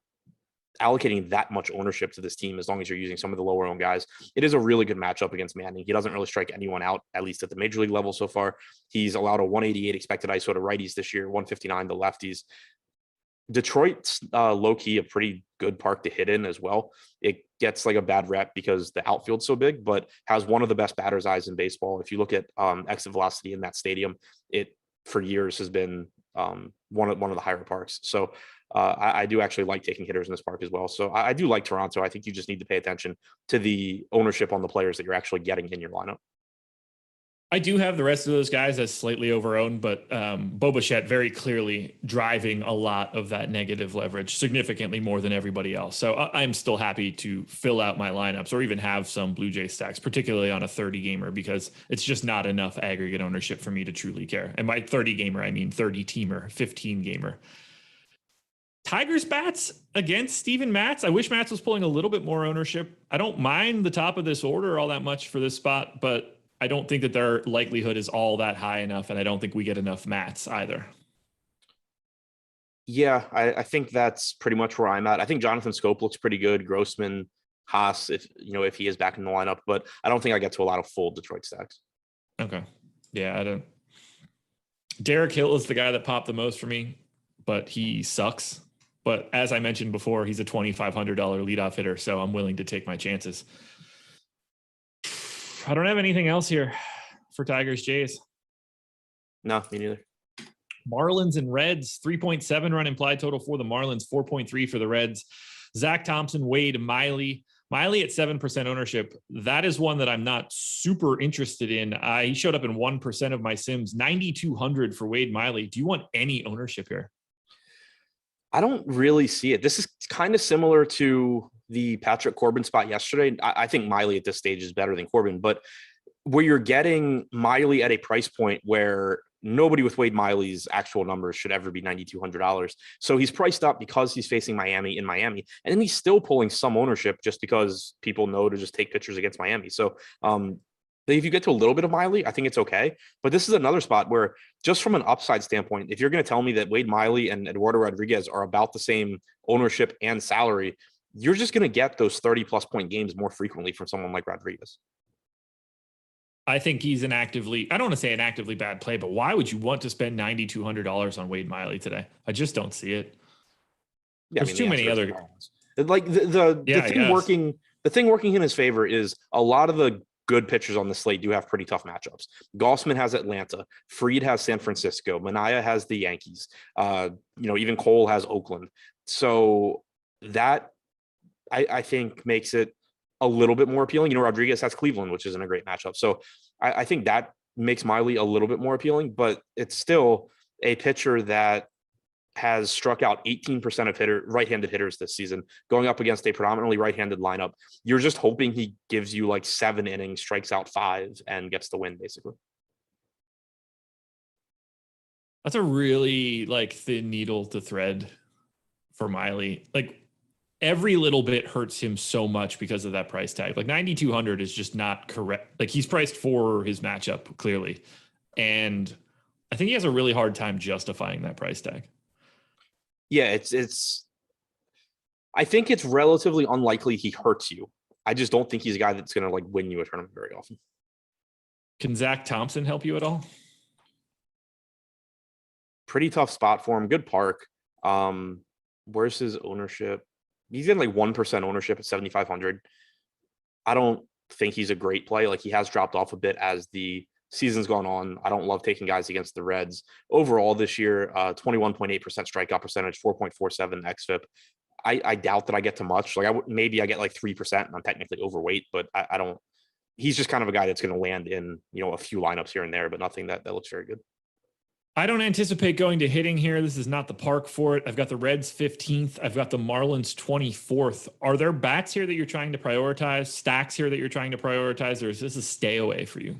allocating that much ownership to this team as long as you're using some of the lower owned guys. It is a really good matchup against Manning. He doesn't really strike anyone out, at least at the major league level so far. He's allowed a 188 expected ISO to righties this year, 159 to lefties. Detroit's low-key a pretty good park to hit in as well. It gets like a bad rep because the outfield's so big, but has one of the best batter's eyes in baseball. If you look at exit velocity in that stadium, it for years has been one of the higher parks. So I do actually like taking hitters in this park as well. So I do like Toronto. I think you just need to pay attention to the ownership on the players that you're actually getting in your lineup. I do have the rest of those guys as slightly overowned, but Bo Bichette very clearly driving a lot of that negative leverage, significantly more than everybody else. So I'm still happy to fill out my lineups or even have some Blue Jay stacks, particularly on a 30 gamer, because it's just not enough aggregate ownership for me to truly care. And by 30 gamer, I mean 30 teamer, 15 gamer. Tigers bats against Steven Matz. I wish Matz was pulling a little bit more ownership. I don't mind the top of this order all that much for this spot, but I don't think that their likelihood is all that high enough, and I don't think we get enough Matz either. Yeah, I think that's pretty much where I'm at. I think Jonathan Scope looks pretty good. Grossman, Haas, if he is back in the lineup, but I don't think I get to a lot of full Detroit stacks. Okay. Yeah, I don't. Derek Hill is the guy that popped the most for me, but he sucks. But as I mentioned before, he's a $2,500 leadoff hitter, so I'm willing to take my chances. I don't have anything else here for Tigers Jays. No, me neither. Marlins and Reds, 3.7 run implied total for the Marlins, 4.3 for the Reds. Zach Thompson, Wade Miley. Miley at 7% ownership. That is one that I'm not super interested in. He showed up in 1% of my sims, 9,200 for Wade Miley. Do you want any ownership here? I don't really see it. This is kind of similar to the Patrick Corbin spot yesterday. I think Miley at this stage is better than Corbin, but where you're getting Miley at a price point where nobody with Wade Miley's actual numbers should ever be $9,200. So he's priced up because he's facing Miami in Miami, and then he's still pulling some ownership just because people know to just take pitchers against Miami. So if you get to a little bit of Miley, I think it's okay. But this is another spot where just from an upside standpoint, if you're going to tell me that Wade Miley and Eduardo Rodriguez are about the same ownership and salary, you're just going to get those 30-plus point games more frequently from someone like Rodriguez. I think he's I don't want to say an actively bad play, but why would you want to spend $9,200 on Wade Miley today? I just don't see it. Yeah, There's too many other. Like the thing working in his favor is a lot of the good pitchers on the slate do have pretty tough matchups. Gossman has Atlanta. Fried has San Francisco. Minaya has the Yankees. Even Cole has Oakland. So that I think makes it a little bit more appealing. Rodriguez has Cleveland, which isn't a great matchup. So I think that makes Miley a little bit more appealing, but it's still a pitcher that has struck out 18% of right-handed hitters this season, going up against a predominantly right-handed lineup. You're just hoping he gives you like 7 innings, strikes out 5, and gets the win, basically. That's a really thin needle to thread for Miley. every little bit hurts him so much because of that price tag. Like 9,200 is just not correct. Like he's priced for his matchup clearly. And I think he has a really hard time justifying that price tag. Yeah, I think it's relatively unlikely he hurts you. I just don't think he's a guy that's going to like win you a tournament very often. Can Zach Thompson help you at all? Pretty tough spot for him. Good park. Where's his ownership? He's getting like 1% ownership at 7,500. I don't think he's a great play. Like he has dropped off a bit as the season's gone on. I don't love taking guys against the Reds. Overall this year, 21.8% strikeout percentage, 4.47 xFIP. I doubt that I get to much. Like maybe I get like 3% and I'm technically overweight, but I don't. He's just kind of a guy that's going to land in, a few lineups here and there, but nothing that looks very good. I don't anticipate going to hitting here. This is not the park for it. I've got the Reds 15th. I've got the Marlins 24th. Are there bats here that you're trying to prioritize? Stacks here that you're trying to prioritize? Or is this a stay away for you?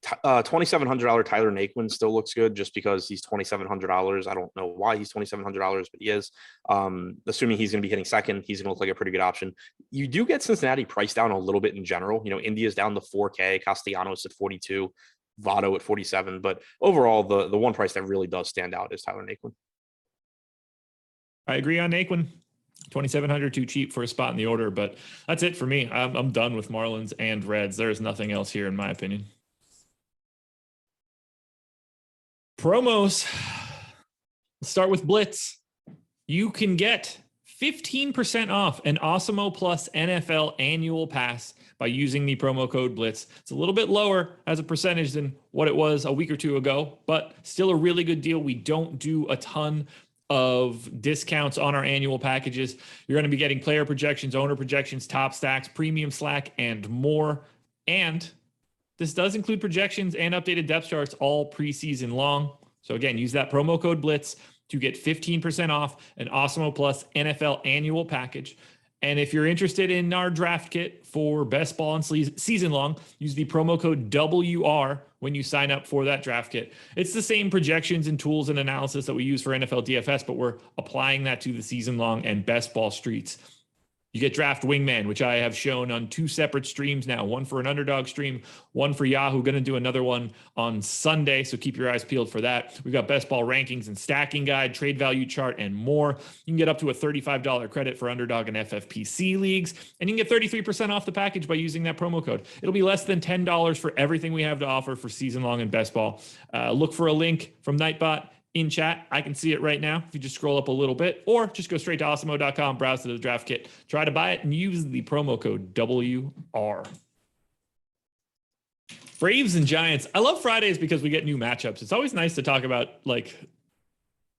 $2,700 Tyler Naquin still looks good just because he's $2,700. I don't know why he's $2,700, but he is. Assuming he's going to be hitting second, he's going to look like a pretty good option. You do get Cincinnati priced down a little bit in general. India's down to 4K, Castellanos at 42. Votto at 47, but overall, the one price that really does stand out is Tyler Naquin. I agree on Naquin. 2,700 too cheap for a spot in the order, but that's it for me. I'm done with Marlins and Reds. There's nothing else here in my opinion. Promos. Let's start with Blitz. You can get 15% off an Awesemo Plus NFL annual pass by using the promo code Blitz. It's a little bit lower as a percentage than what it was a week or two ago, but still a really good deal. We don't do a ton of discounts on our annual packages. You're going to be getting player projections, owner projections, top stacks, premium slack, and more. And this does include projections and updated depth charts all preseason long. So again, use that promo code Blitz to get 15% off an Awesemo Plus NFL annual package. And if you're interested in our draft kit for best ball and season long, use the promo code WR when you sign up for that draft kit. It's the same projections and tools and analysis that we use for NFL DFS, but we're applying that to the season long and best ball streets. You get Draft Wingman, which I have shown on 2 separate streams now, one for an underdog stream, one for Yahoo. Going to do another one on Sunday, so keep your eyes peeled for that. We've got best ball rankings and stacking guide, trade value chart, and more. You can get up to a $35 credit for underdog and FFPC leagues, and you can get 33% off the package by using that promo code. It'll be less than $10 for everything we have to offer for season long and best ball. Look for a link from Nightbot in chat. I can see it right now if you just scroll up a little bit, or just go straight to awesemo.com, browse to the draft kit, try to buy it, and use the promo code WR. Braves and Giants. I love Fridays because we get new matchups. It's always nice to talk about like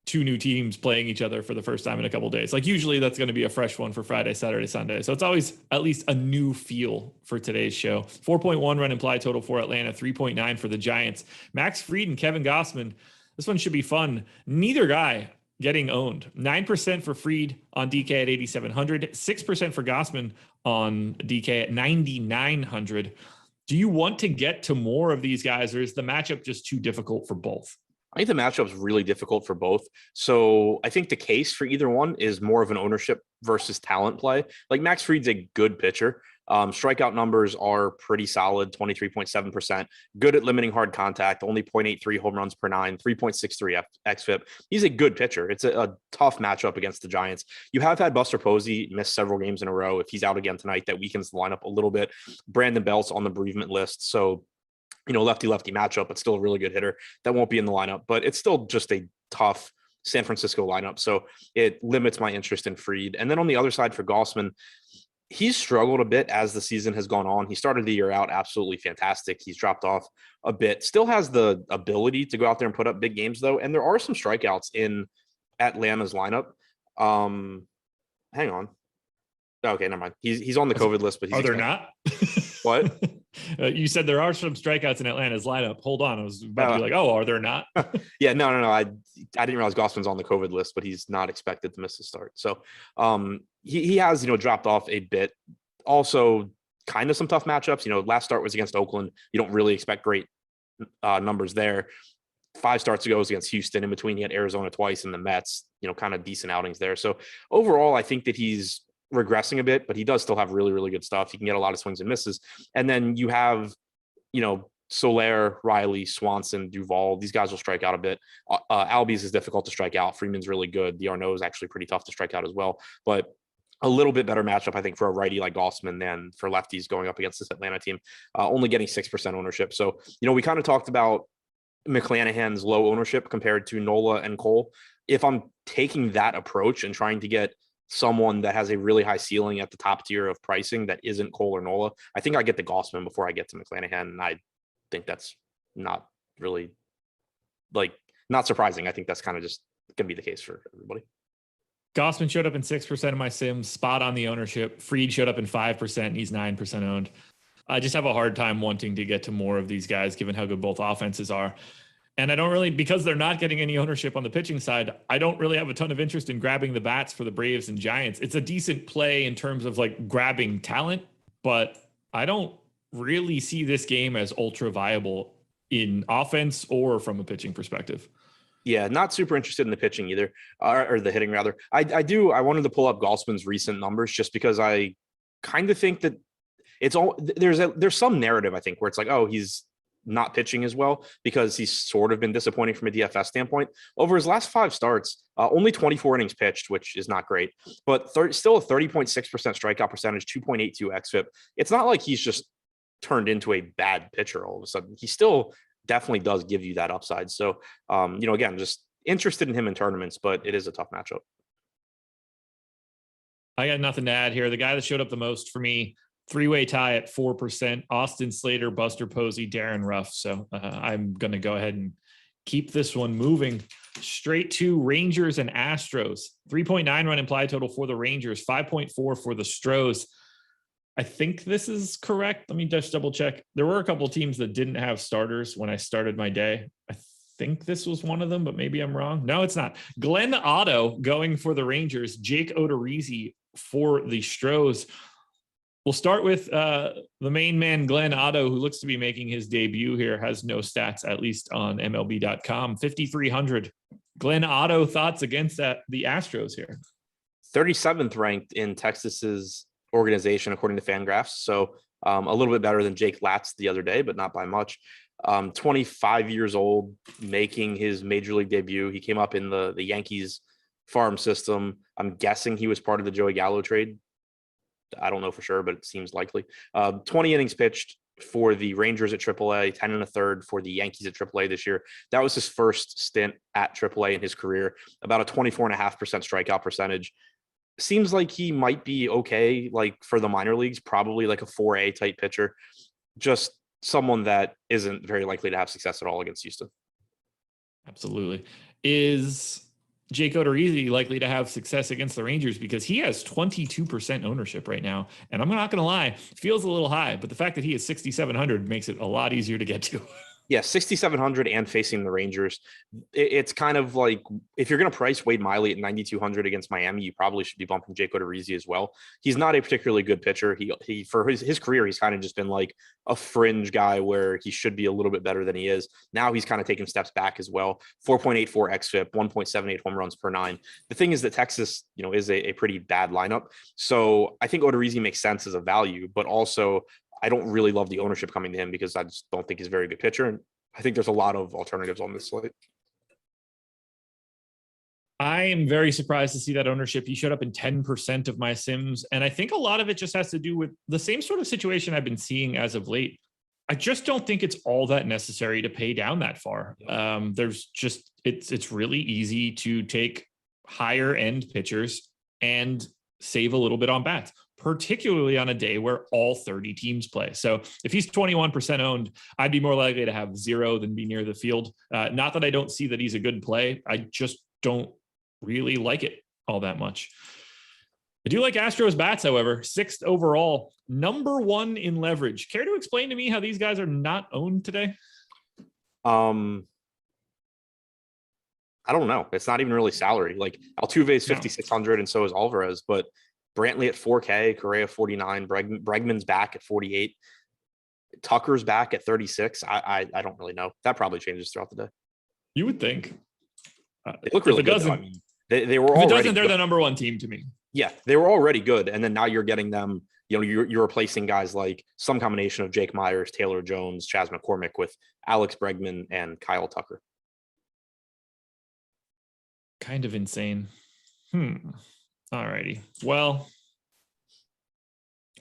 2 new teams playing each other for the first time in a couple of days. Like usually that's going to be a fresh one for Friday, Saturday, Sunday. So it's always at least a new feel for today's show. 4.1 run implied total for Atlanta, 3.9 for the Giants. Max Fried and Kevin Gossman. This one should be fun. Neither guy getting owned. 9% for Fried on DK at 8,700, 6% for Gossman on DK at 9,900. Do you want to get to more of these guys, or is the matchup just too difficult for both? I think the matchup's really difficult for both. So I think the case for either one is more of an ownership versus talent play. Like Max Fried's a good pitcher. Strikeout numbers are pretty solid, 23.7%. Good at limiting hard contact, only 0.83 home runs per 9, 3.63 xFIP. He's a good pitcher. It's a tough matchup against the Giants. You have had Buster Posey miss several games in a row. If he's out again tonight, that weakens the lineup a little bit. Brandon Belt's on the bereavement list. So, lefty-lefty matchup, but still a really good hitter. That won't be in the lineup, but it's still just a tough San Francisco lineup. So it limits my interest in Fried. And then on the other side for Gossman, he's struggled a bit as the season has gone on. He started the year out absolutely fantastic. He's dropped off a bit. Still has the ability to go out there and put up big games, though. And there are some strikeouts in Atlanta's lineup. Hang on. Okay, never mind. He's on the COVID list, but he's not? What? You said there are some strikeouts in Atlanta's lineup. Hold on. I was about to be like, oh, are there not? Yeah, no. I didn't realize Gossman's on the COVID list, but he's not expected to miss the start. So he has, dropped off a bit. Also, kind of some tough matchups. Last start was against Oakland. You don't really expect great numbers there. 5 starts ago was against Houston. In between, he had Arizona twice and the Mets, kind of decent outings there. So overall, I think that he's regressing a bit, but he does still have really, really good stuff. He can get a lot of swings and misses. And then you have, Soler, Riley, Swanson, Duvall. These guys will strike out a bit. Albies is difficult to strike out. Freeman's really good. D'Arnaud is actually pretty tough to strike out as well. But a little bit better matchup, I think, for a righty like Gossman than for lefties going up against this Atlanta team, only getting 6% ownership. So, we kind of talked about McClanahan's low ownership compared to Nola and Cole. If I'm taking that approach and trying to get someone that has a really high ceiling at the top tier of pricing that isn't Cole or Nola, I think I get the Gossman before I get to McClanahan. And I think that's not really not surprising. I think that's kind of just going to be the case for everybody. Gossman showed up in 6% of my sims, spot on the ownership. Fried showed up in 5%, and he's 9% owned. I just have a hard time wanting to get to more of these guys, given how good both offenses are. And I don't really, because they're not getting any ownership on the pitching side, I don't really have a ton of interest in grabbing the bats for the Braves and Giants. It's a decent play in terms of grabbing talent, but I don't really see this game as ultra viable in offense or from a pitching perspective. Yeah, not super interested in the pitching either, or the hitting rather. I wanted to pull up Gossman's recent numbers just because I kind of think that it's all there's some narrative, I think, where it's like, oh, he's not pitching as well because he's sort of been disappointing from a DFS standpoint. Over his last 5 starts, only 24 innings pitched, which is not great, but still a 30.6% strikeout percentage, 2.82 xFIP. It's not like he's just turned into a bad pitcher all of a sudden. He still definitely does give you that upside. So, again, just interested in him in tournaments, but it is a tough matchup. I got nothing to add here. The guy that showed up the most for me, 3-way tie at 4%, Austin Slater, Buster Posey, Darren Ruff. So I'm going to go ahead and keep this one moving straight to Rangers and Astros. 3.9 run implied total for the Rangers, 5.4 for the Stros. I think this is correct. Let me just double check. There were a couple of teams that didn't have starters when I started my day. I think this was one of them, but maybe I'm wrong. No, it's not. Glenn Otto going for the Rangers, Jake Odorizzi for the Stros. We'll start with the main man, Glenn Otto, who looks to be making his debut here, has no stats, at least on MLB.com. 5,300. Glenn Otto, thoughts against the Astros here? 37th ranked in Texas's organization, according to FanGraphs. So a little bit better than Jake Latz the other day, but not by much. 25 years old, making his major league debut. He came up in the Yankees farm system. I'm guessing he was part of the Joey Gallo trade. I don't know for sure, but it seems likely. 20 innings pitched for the Rangers at AAA, 10 1/3 for the Yankees at AAA this year. That was his first stint at AAA in his career. About a 24.5% strikeout percentage. Seems like he might be okay, for the minor leagues, probably like a 4A type pitcher. Just someone that isn't very likely to have success at all against Houston. Absolutely. Is Jake Odorizzi likely to have success against the Rangers? Because he has 22% ownership right now. And I'm not going to lie, it feels a little high, but the fact that he is 6,700 makes it a lot easier to get to. Yeah, 6,700 and facing the Rangers. It's kind of like, if you're going to price Wade Miley at 9,200 against Miami, you probably should be bumping Jake Odorizzi as well. He's not a particularly good pitcher. He for his career, he's kind of just been like a fringe guy where he should be a little bit better than he is. Now he's kind of taking steps back as well. 4.84 xFIP, 1.78 home runs per 9. The thing is that Texas, is a pretty bad lineup. So I think Odorizzi makes sense as a value, but also I don't really love the ownership coming to him because I just don't think he's a very good pitcher. And I think there's a lot of alternatives on this slate. I am very surprised to see that ownership. He showed up in 10% of my sims. And I think a lot of it just has to do with the same sort of situation I've been seeing as of late. I just don't think it's all that necessary to pay down that far. There's just, it's really easy to take higher end pitchers and save a little bit on bats, particularly on a day where all 30 teams play. So if he's 21% owned, I'd be more likely to have 0 than be near the field. Not that I don't see that he's a good play. I just don't really like it all that much. I do like Astros bats, however. 6th overall, number 1 in leverage. Care to explain to me how these guys are not owned today? I don't know. It's not even really salary. Like Altuve is 5,600 and so is Alvarez, but Brantley at 4K, Correa 49, Bregman's back at 48, Tucker's back at 36. I don't really know. That probably changes throughout the day. You would think. They look really good. I mean, they were if already. It doesn't, they're the number 1 team to me. Yeah, they were already good. And then now you're getting them, you're replacing guys like some combination of Jake Myers, Taylor Jones, Chas McCormick with Alex Bregman and Kyle Tucker. Kind of insane. All righty. Well,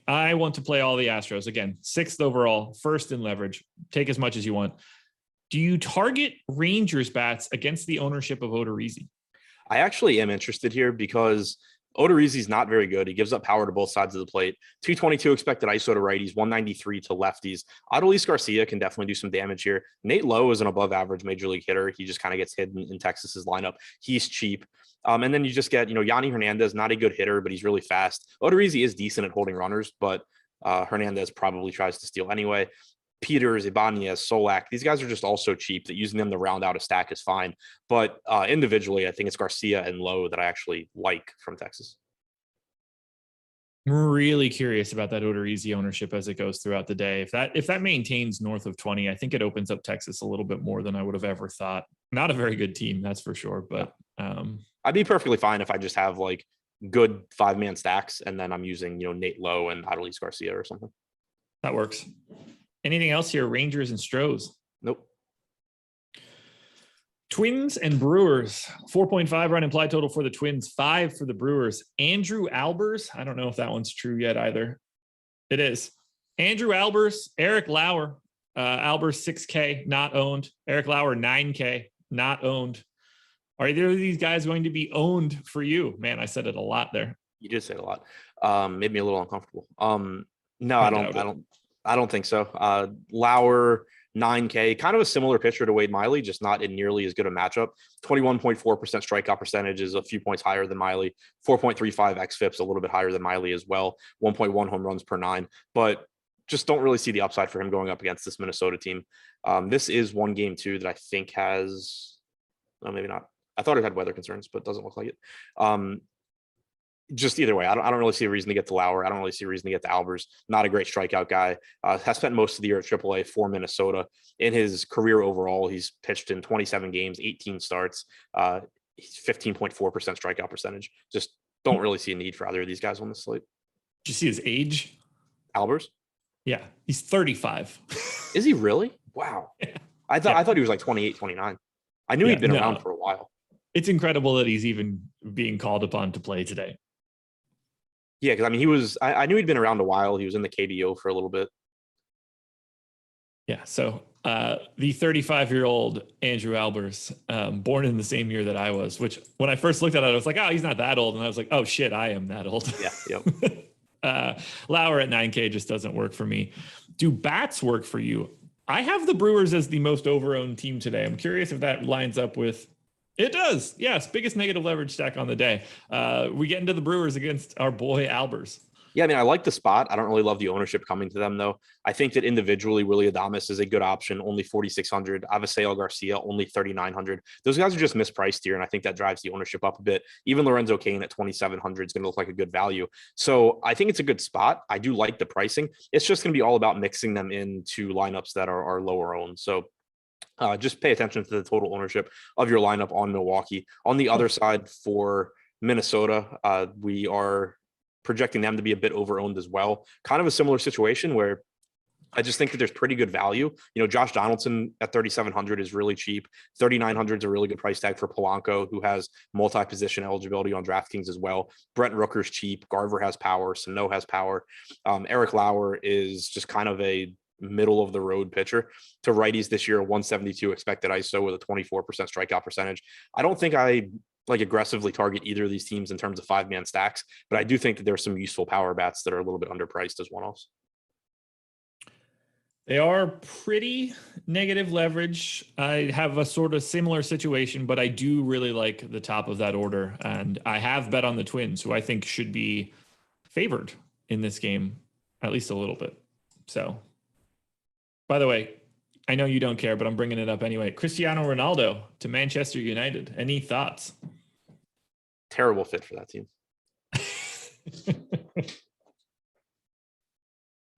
I want to play all the Astros. Again, 6th overall, 1st in leverage. Take as much as you want. Do you target Rangers bats against the ownership of Odorizzi? I actually am interested here because Odorizzi's not very good. He gives up power to both sides of the plate. 222 expected ISO to righties, 193 to lefties. Adolis Garcia can definitely do some damage here. Nate Lowe is an above average major league hitter. He just kind of gets hidden in Texas's lineup. He's cheap. And then you just get, Yanni Hernandez, not a good hitter, but he's really fast. Odorizzi is decent at holding runners, but Hernandez probably tries to steal anyway. Peters, Ibanez, Solak, these guys are just all so cheap that using them to round out a stack is fine. But individually, I think it's Garcia and Lowe that I actually like from Texas. I'm really curious about that Odorizzi ownership as it goes throughout the day. If that maintains north of 20, I think it opens up Texas a little bit more than I would have ever thought. Not a very good team, that's for sure. But I'd be perfectly fine if I just have like good 5-man stacks and then I'm using, Nate Lowe and Adolis Garcia or something. That works. Anything else here? Rangers and Stros? Nope. Twins and Brewers. 4.5 run implied total for the Twins, 5 for the Brewers. Andrew Albers. I don't know if that one's true yet either. It is. Andrew Albers, Eric Lauer. Albers 6K, not owned. Eric Lauer 9K, not owned. Are either of these guys going to be owned for you? Man, I said it a lot there. You did say it a lot. Made me a little uncomfortable. No, I don't think so. Lauer, 9K, kind of a similar pitcher to Wade Miley, just not in nearly as good a matchup. 21.4% strikeout percentage is a few points higher than Miley. 4.35 xFIPS, a little bit higher than Miley as well. 1.1 home runs per 9, but just don't really see the upside for him going up against this Minnesota team. This is one game too that I think has, no, maybe not. I thought it had weather concerns, but it doesn't look like it. Just either way, I don't really see a reason to get to Lauer. I don't really see a reason to get to Albers. Not a great strikeout guy. Has spent most of the year at AAA for Minnesota. In his career overall, he's pitched in 27 games, 18 starts. He's 15.4% strikeout percentage. Just don't really see a need for either of these guys on the slate. Did you see his age? Albers? Yeah, he's 35. Is he really? Wow. Yeah. I thought he was like 28, 29. I knew he'd been around for a while. It's incredible that he's even being called upon to play today. Yeah, because I mean, I knew he'd been around a while. He was in the KBO for a little bit. Yeah. So the 35-year-old Andrew Albers, born in the same year that I was, which when I first looked at it, I was like, oh, he's not that old. And I was like, oh shit, I am that old. Yeah. Yep. Lauer at 9K just doesn't work for me. Do bats work for you? I have the Brewers as the most over-owned team today. I'm curious if that lines up with. It does. Yes. Biggest negative leverage stack on the day. We get into the Brewers against our boy Albers. Yeah, I mean, I like the spot. I don't really love the ownership coming to them, though. I think that individually, Willy Adames is a good option, only 4,600. Avisail Garcia, only 3,900. Those guys are just mispriced here, and I think that drives the ownership up a bit. Even Lorenzo Cain at 2,700 is going to look like a good value. So I think it's a good spot. I do like the pricing. It's just going to be all about mixing them into lineups that are lower owned. So just pay attention to the total ownership of your lineup on Milwaukee. On the other side for Minnesota, we are projecting them to be a bit over-owned as well. Kind of a similar situation where I just think that there's pretty good value. Josh Donaldson at 3,700 is really cheap. 3,900 is a really good price tag for Polanco, who has multi-position eligibility on DraftKings as well. Brent Rooker's cheap. Garver has power. Sano has power. Eric Lauer is just kind of a middle of the road pitcher. To righties this year, 172 expected ISO with a 24% strikeout percentage. I don't think I aggressively target either of these teams in terms of 5-man stacks, but I do think that there's some useful power bats that are a little bit underpriced as one-offs. They are pretty negative leverage. I have a sort of similar situation, but I do really like the top of that order. And I have bet on the Twins, who I think should be favored in this game, at least a little bit. So, by the way, I know you don't care, but I'm bringing it up anyway. Cristiano Ronaldo to Manchester United. Any thoughts? Terrible fit for that team.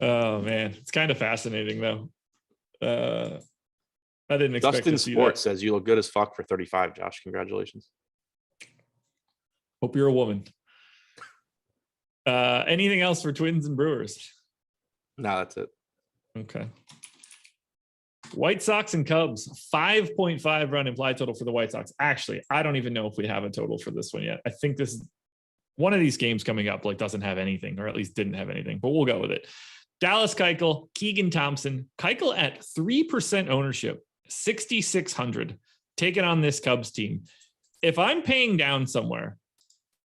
Oh man, it's kind of fascinating though. I didn't expect Dustin to see Sports that. says you look good as fuck for 35, Josh. Congratulations. Hope you're a woman. Anything else for Twins and Brewers? No, that's it. Okay. White Sox and Cubs, 5.5 run implied total for the White Sox. Actually, I don't even know if we have a total for this one yet. I think this one of these games coming up like doesn't have anything, or at least didn't have anything, but we'll go with it. Dallas Keuchel, Keegan Thompson. Keuchel at 3% ownership, 6,600, taking on this Cubs team. If I'm paying down somewhere,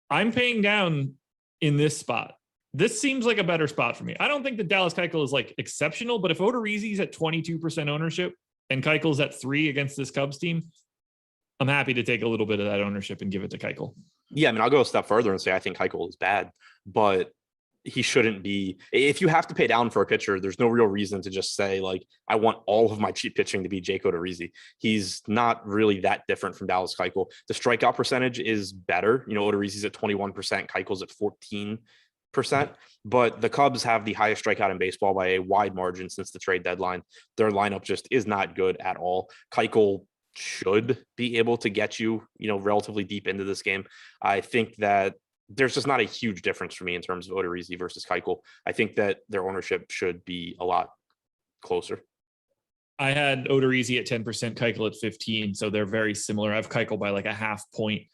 I'm paying down in this spot. This seems like a better spot for me. I don't think that Dallas Keuchel is like exceptional, but if Odorizzi's at 22% ownership and Keuchel's at 3 against this Cubs team, I'm happy to take a little bit of that ownership and give it to Keuchel. Yeah, I mean, I'll go a step further and say I think Keuchel is bad, but he shouldn't be. If you have to pay down for a pitcher, there's no real reason to just say, like, I want all of my cheap pitching to be Jake Odorizzi. He's not really that different from Dallas Keuchel. The strikeout percentage is better. You know, Odorizzi's at 21%, Keuchel's at 14%. But the Cubs have the highest strikeout in baseball by a wide margin since the trade deadline. Their lineup just is not good at all. Keuchel should be able to get you, relatively deep into this game. I think that there's just not a huge difference for me in terms of Odorizzi versus Keuchel. I think that their ownership should be a lot closer. I had Odorizzi at 10%, Keuchel at 15, so they're very similar. I have Keuchel by like a half point.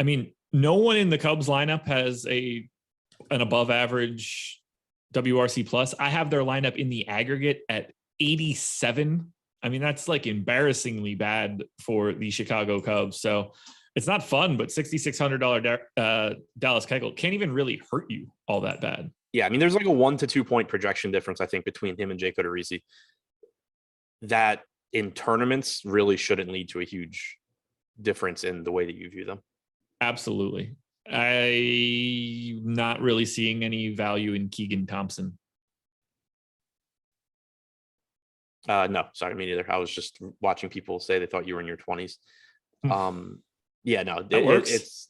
I mean, no one in the Cubs lineup has an above average WRC plus. I have their lineup in the aggregate at 87. I mean, that's like embarrassingly bad for the Chicago Cubs. So it's not fun, but $6,600 Dallas Keuchel can't even really hurt you all that bad. Yeah, I mean, there's like a 1 to 2 point projection difference, I think, between him and Jake Odorizzi. That in tournaments really shouldn't lead to a huge difference in the way that you view them. Absolutely. I'm not really seeing any value in Keegan Thompson. No, sorry, me neither. I was just watching people say they thought you were in your 20s. Yeah, no, it's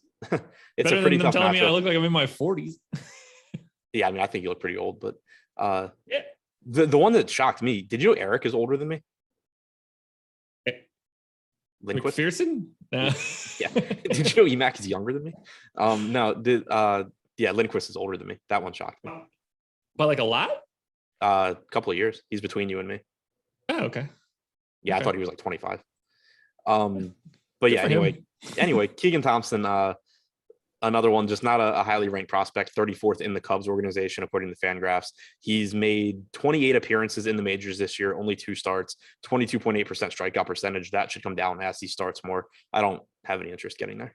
it's a pretty tough telling matchup. Me I look like I'm in my 40s. Yeah, I mean, I think you look pretty old, but yeah. The one that shocked me, did you know Eric is older than me? Lindquist? McPherson? Yeah. Did you know Emac is younger than me? No, Lindquist is older than me. That one shocked me. By like a lot? A couple of years. He's between you and me. Oh, okay. Yeah, okay. I thought he was like 25. But yeah, anyway, Keegan Thompson, another one, just not a highly ranked prospect, 34th in the Cubs organization, according to FanGraphs. He's made 28 appearances in the majors this year, only 2 starts, 22.8% strikeout percentage. That should come down as he starts more. I don't have any interest getting there.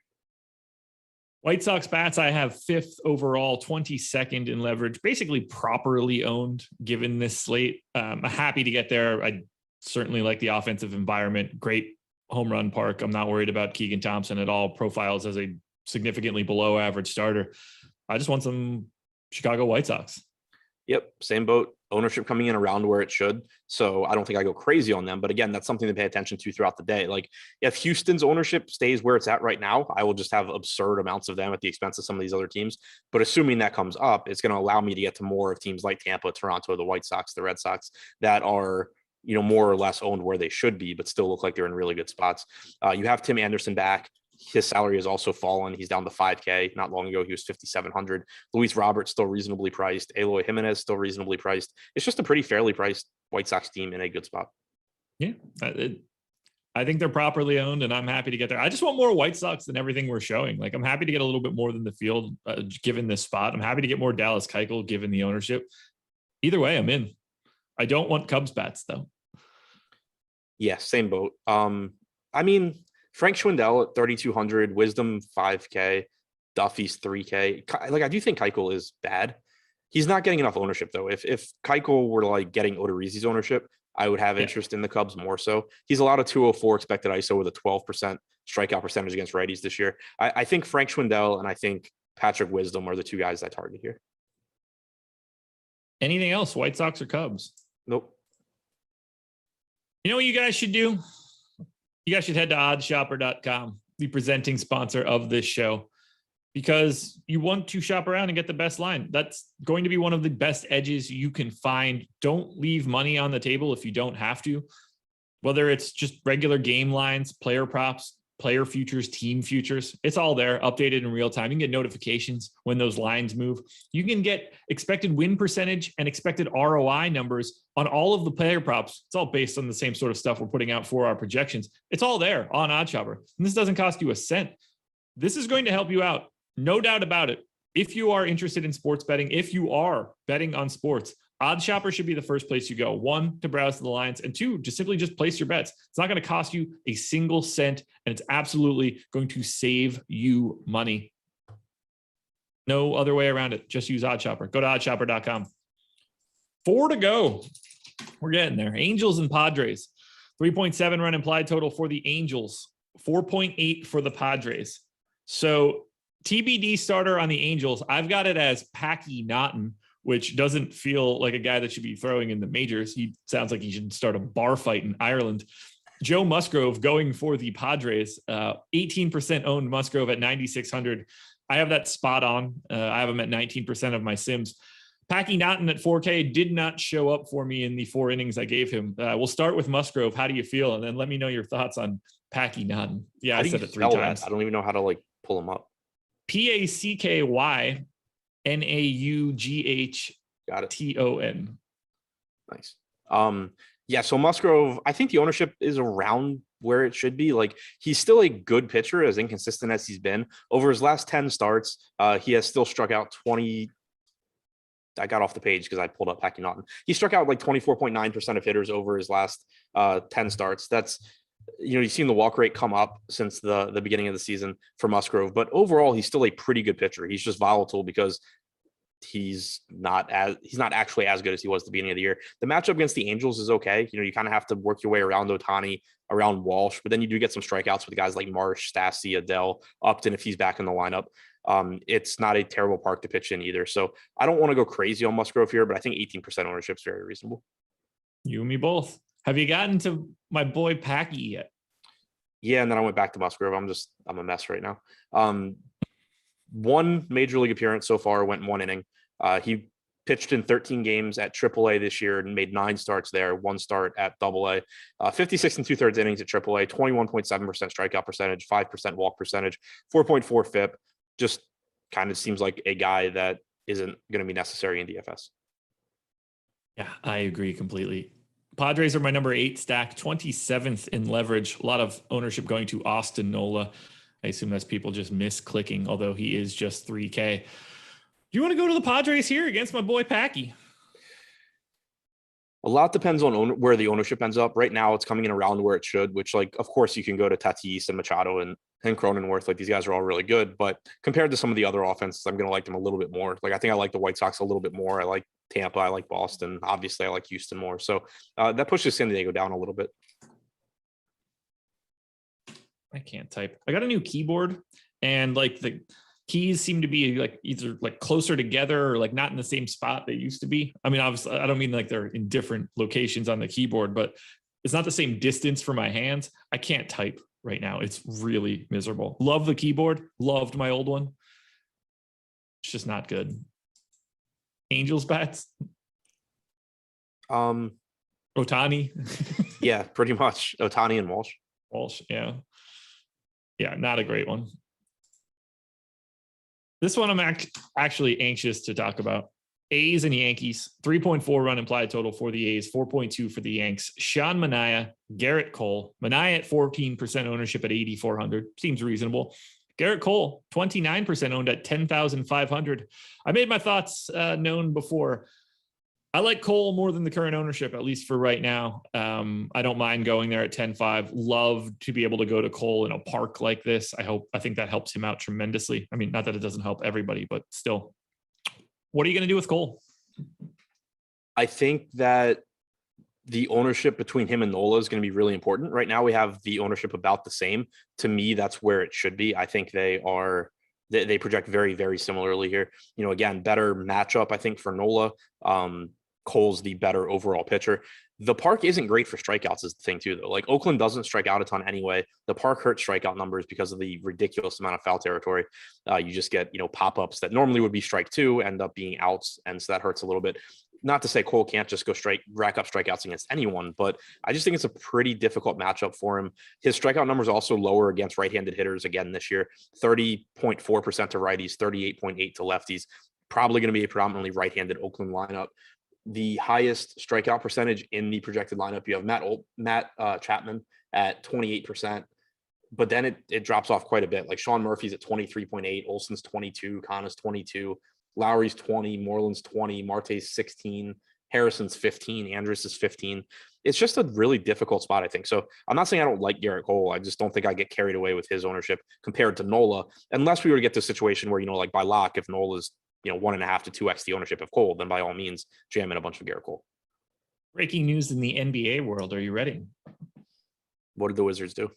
White Sox bats, I have 5th overall, 22nd in leverage, basically properly owned given this slate. I'm happy to get there. I certainly like the offensive environment. Great home run park. I'm not worried about Keegan Thompson at all. Profiles as a significantly below average starter. I just want some Chicago White Sox. Yep, same boat. Ownership coming in around where it should. So I don't think I go crazy on them. But again, that's something to pay attention to throughout the day. Like if Houston's ownership stays where it's at right now, I will just have absurd amounts of them at the expense of some of these other teams. But assuming that comes up, it's going to allow me to get to more of teams like Tampa, Toronto, the White Sox, the Red Sox that are, more or less owned where they should be, but still look like they're in really good spots. You have Tim Anderson back. His salary has also fallen. He's down to $5K. Not long ago, he was $5,700. Luis Roberts still reasonably priced. Eloy Jimenez still reasonably priced. It's just a pretty fairly priced White Sox team in a good spot. Yeah, I think they're properly owned, and I'm happy to get there. I just want more White Sox than everything we're showing. Like I'm happy to get a little bit more than the field given this spot. I'm happy to get more Dallas Keuchel given the ownership. Either way, I'm in. I don't want Cubs bats though. Yeah, same boat. I mean, Frank Schwindel at 3,200, Wisdom 5K, Duffy's 3K. Like I do think Keuchel is bad. He's not getting enough ownership though. If Keuchel were like getting Odorizzi's ownership, I would have interest in the Cubs more so. He's allowed a 204 expected ISO with a 12% strikeout percentage against righties this year. I think Frank Schwindel and I think Patrick Wisdom are the 2 guys I target here. Anything else, White Sox or Cubs? Nope. You know what you guys should do? You guys should head to oddshopper.com, the presenting sponsor of this show, because you want to shop around and get the best line. That's going to be one of the best edges you can find. Don't leave money on the table if you don't have to, whether it's just regular game lines, player props, player futures, team futures. It's all there, updated in real time. You can get notifications when those lines move. You can get expected win percentage and expected ROI numbers on all of the player props. It's all based on the same sort of stuff we're putting out for our projections. It's all there on OddsShopper. And this doesn't cost you a cent. This is going to help you out. No doubt about it. If you are interested in sports betting, if you are betting on sports, OddsShopper should be the first place you go. 1, to browse the lines, and 2, just simply place your bets. It's not going to cost you a single cent, and it's absolutely going to save you money. No other way around it. Just use OddsShopper. Go to oddshopper.com. 4 to go. We're getting there. Angels and Padres. 3.7 run implied total for the Angels. 4.8 for the Padres. So TBD starter on the Angels, I've got it as Packy Naughton, which doesn't feel like a guy that should be throwing in the majors. He sounds like he should start a bar fight in Ireland. Joe Musgrove going for the Padres, 18% owned Musgrove at 9,600. I have that spot on. I have him at 19% of my sims. Packy Naughton at 4K did not show up for me in the 4 innings I gave him. We'll start with Musgrove. How do you feel? And then let me know your thoughts on Packy Naughton. Yeah, I said it 3 times. I don't even know how to pull him up. PACKYNAUGHTON. Got it. Nice. Yeah, so Musgrove, I think the ownership is around where it should be. He's still a good pitcher, as inconsistent as he's been. Over his last 10 starts, he has still struck out 20. I got off the page because I pulled up Packy Naughton. He struck out 24.9% of hitters over his last 10 starts. That's, you've seen the walk rate come up since the beginning of the season for Musgrove, but overall, he's still a pretty good pitcher. He's just volatile because he's not actually as good as he was at the beginning of the year. The matchup against the Angels is okay. You kind of have to work your way around Ohtani, around Walsh, but then you do get some strikeouts with guys like Marsh, Stassi, Adele, Upton if he's back in the lineup. It's not a terrible park to pitch in either. So I don't want to go crazy on Musgrove here, but I think 18% ownership is very reasonable. You and me both. Have you gotten to my boy Packy yet? Yeah, and then I went back to Musgrove. I'm a mess right now. 1 major league appearance so far, went 1 inning. He pitched in 13 games at AAA this year and made 9 starts there, 1 start at AA. 56 2/3 innings at AAA, 21.7% strikeout percentage, 5% walk percentage, 4.4 FIP. Just kind of seems like a guy that isn't going to be necessary in DFS. Yeah, I agree completely. Padres are my number 8 stack, 27th in leverage. A lot of ownership going to Austin Nola. I assume that's people just misclicking, although he is just 3K. Do you want to go to the Padres here against my boy Packy? A lot depends on where the ownership ends up. Right now, it's coming in around where it should, which, of course, you can go to Tatis and Machado and Cronenworth. These guys are all really good, but compared to some of the other offenses, I'm going to like them a little bit more. I think I like the White Sox a little bit more. I like Tampa. I like Boston. Obviously, I like Houston more. So that pushes San Diego down a little bit. I can't type. I got a new keyboard, and the keys seem to be either closer together or not in the same spot they used to be. I mean, obviously, I don't mean they're in different locations on the keyboard, but it's not the same distance for my hands. I can't type right now. It's really miserable. Love the keyboard. Loved my old one. It's just not good. Angels bats. Ohtani. Yeah, pretty much. Ohtani and Walsh. Walsh, yeah. Yeah, not a great one. This one I'm actually anxious to talk about. A's and Yankees, 3.4 run implied total for the A's, 4.2 for the Yanks. Sean Manaea, Garrett Cole. Manaea at 14% ownership at 8,400. Seems reasonable. Garrett Cole, 29% owned at 10,500. I made my thoughts known before. I like Cole more than the current ownership, at least for right now. I don't mind going there at 10.5. Love to be able to go to Cole in a park like this. I think that helps him out tremendously. I mean, not that it doesn't help everybody, but still. What are you going to do with Cole? I think that the ownership between him and Nola is going to be really important. Right now, we have the ownership about the same. To me, that's where it should be. I think they project very, very similarly here. Again, better matchup, I think, for Nola. Cole's the better overall pitcher. The park isn't great for strikeouts is the thing too, though. Oakland doesn't strike out a ton anyway. The park hurts strikeout numbers because of the ridiculous amount of foul territory. You just get, pop-ups that normally would be strike 2 end up being outs. And so that hurts a little bit. not to say Cole can't just go rack up strikeouts against anyone, but I just think it's a pretty difficult matchup for him. His strikeout numbers are also lower against right-handed hitters again this year, 30.4% to righties, 38.8 to lefties. Probably going to be a predominantly right-handed Oakland lineup. The highest strikeout percentage in the projected lineup, you have Matt Chapman at 28%, but then it drops off quite a bit. Like Sean Murphy's at 23.8, Olson's 22, Kana's 22, Lowry's 20, Moreland's 20, Marte's 16, Harrison's 15, Andrus is 15. It's just a really difficult spot, I think. So I'm not saying I don't like Garrett Cole. I just don't think I get carried away with his ownership compared to Nola, unless we were to get to a situation where, like by lock, if Nola's 1.5 to 2x the ownership of Cole, then by all means jam in a bunch of Garrett Cole. Breaking news in the NBA world. Are you ready? What did the Wizards do?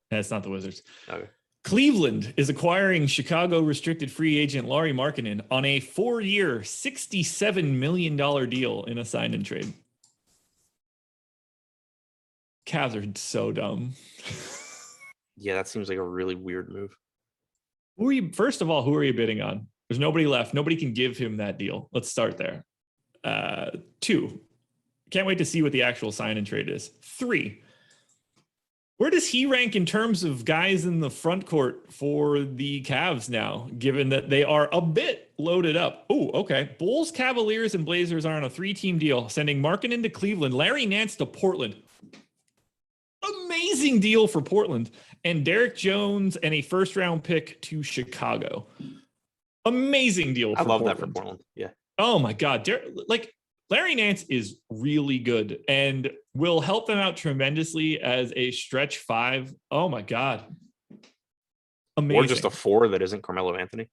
That's not the Wizards. Okay. Cleveland is acquiring Chicago restricted free agent Lauri Markkanen on a 4-year, $67 million deal in a sign and trade. Cavs are so dumb. Yeah, that seems like a really weird move. First of all, who are you bidding on? There's nobody left. Nobody can give him that deal. Let's start there. 2, can't wait to see what the actual sign and trade is. 3, where does he rank in terms of guys in the front court for the Cavs now, given that they are a bit loaded up? Oh, okay. Bulls, Cavaliers, and Blazers are on a 3-team deal, sending Markkanen to Cleveland, Larry Nance to Portland. Amazing deal for Portland. And Derek Jones and a first-round pick to Chicago. Amazing deal for Portland. I love that for Portland. Yeah. Oh, my God. Larry Nance is really good and will help them out tremendously as a stretch 5. Oh my God. Amazing. Or just a 4 that isn't Carmelo Anthony.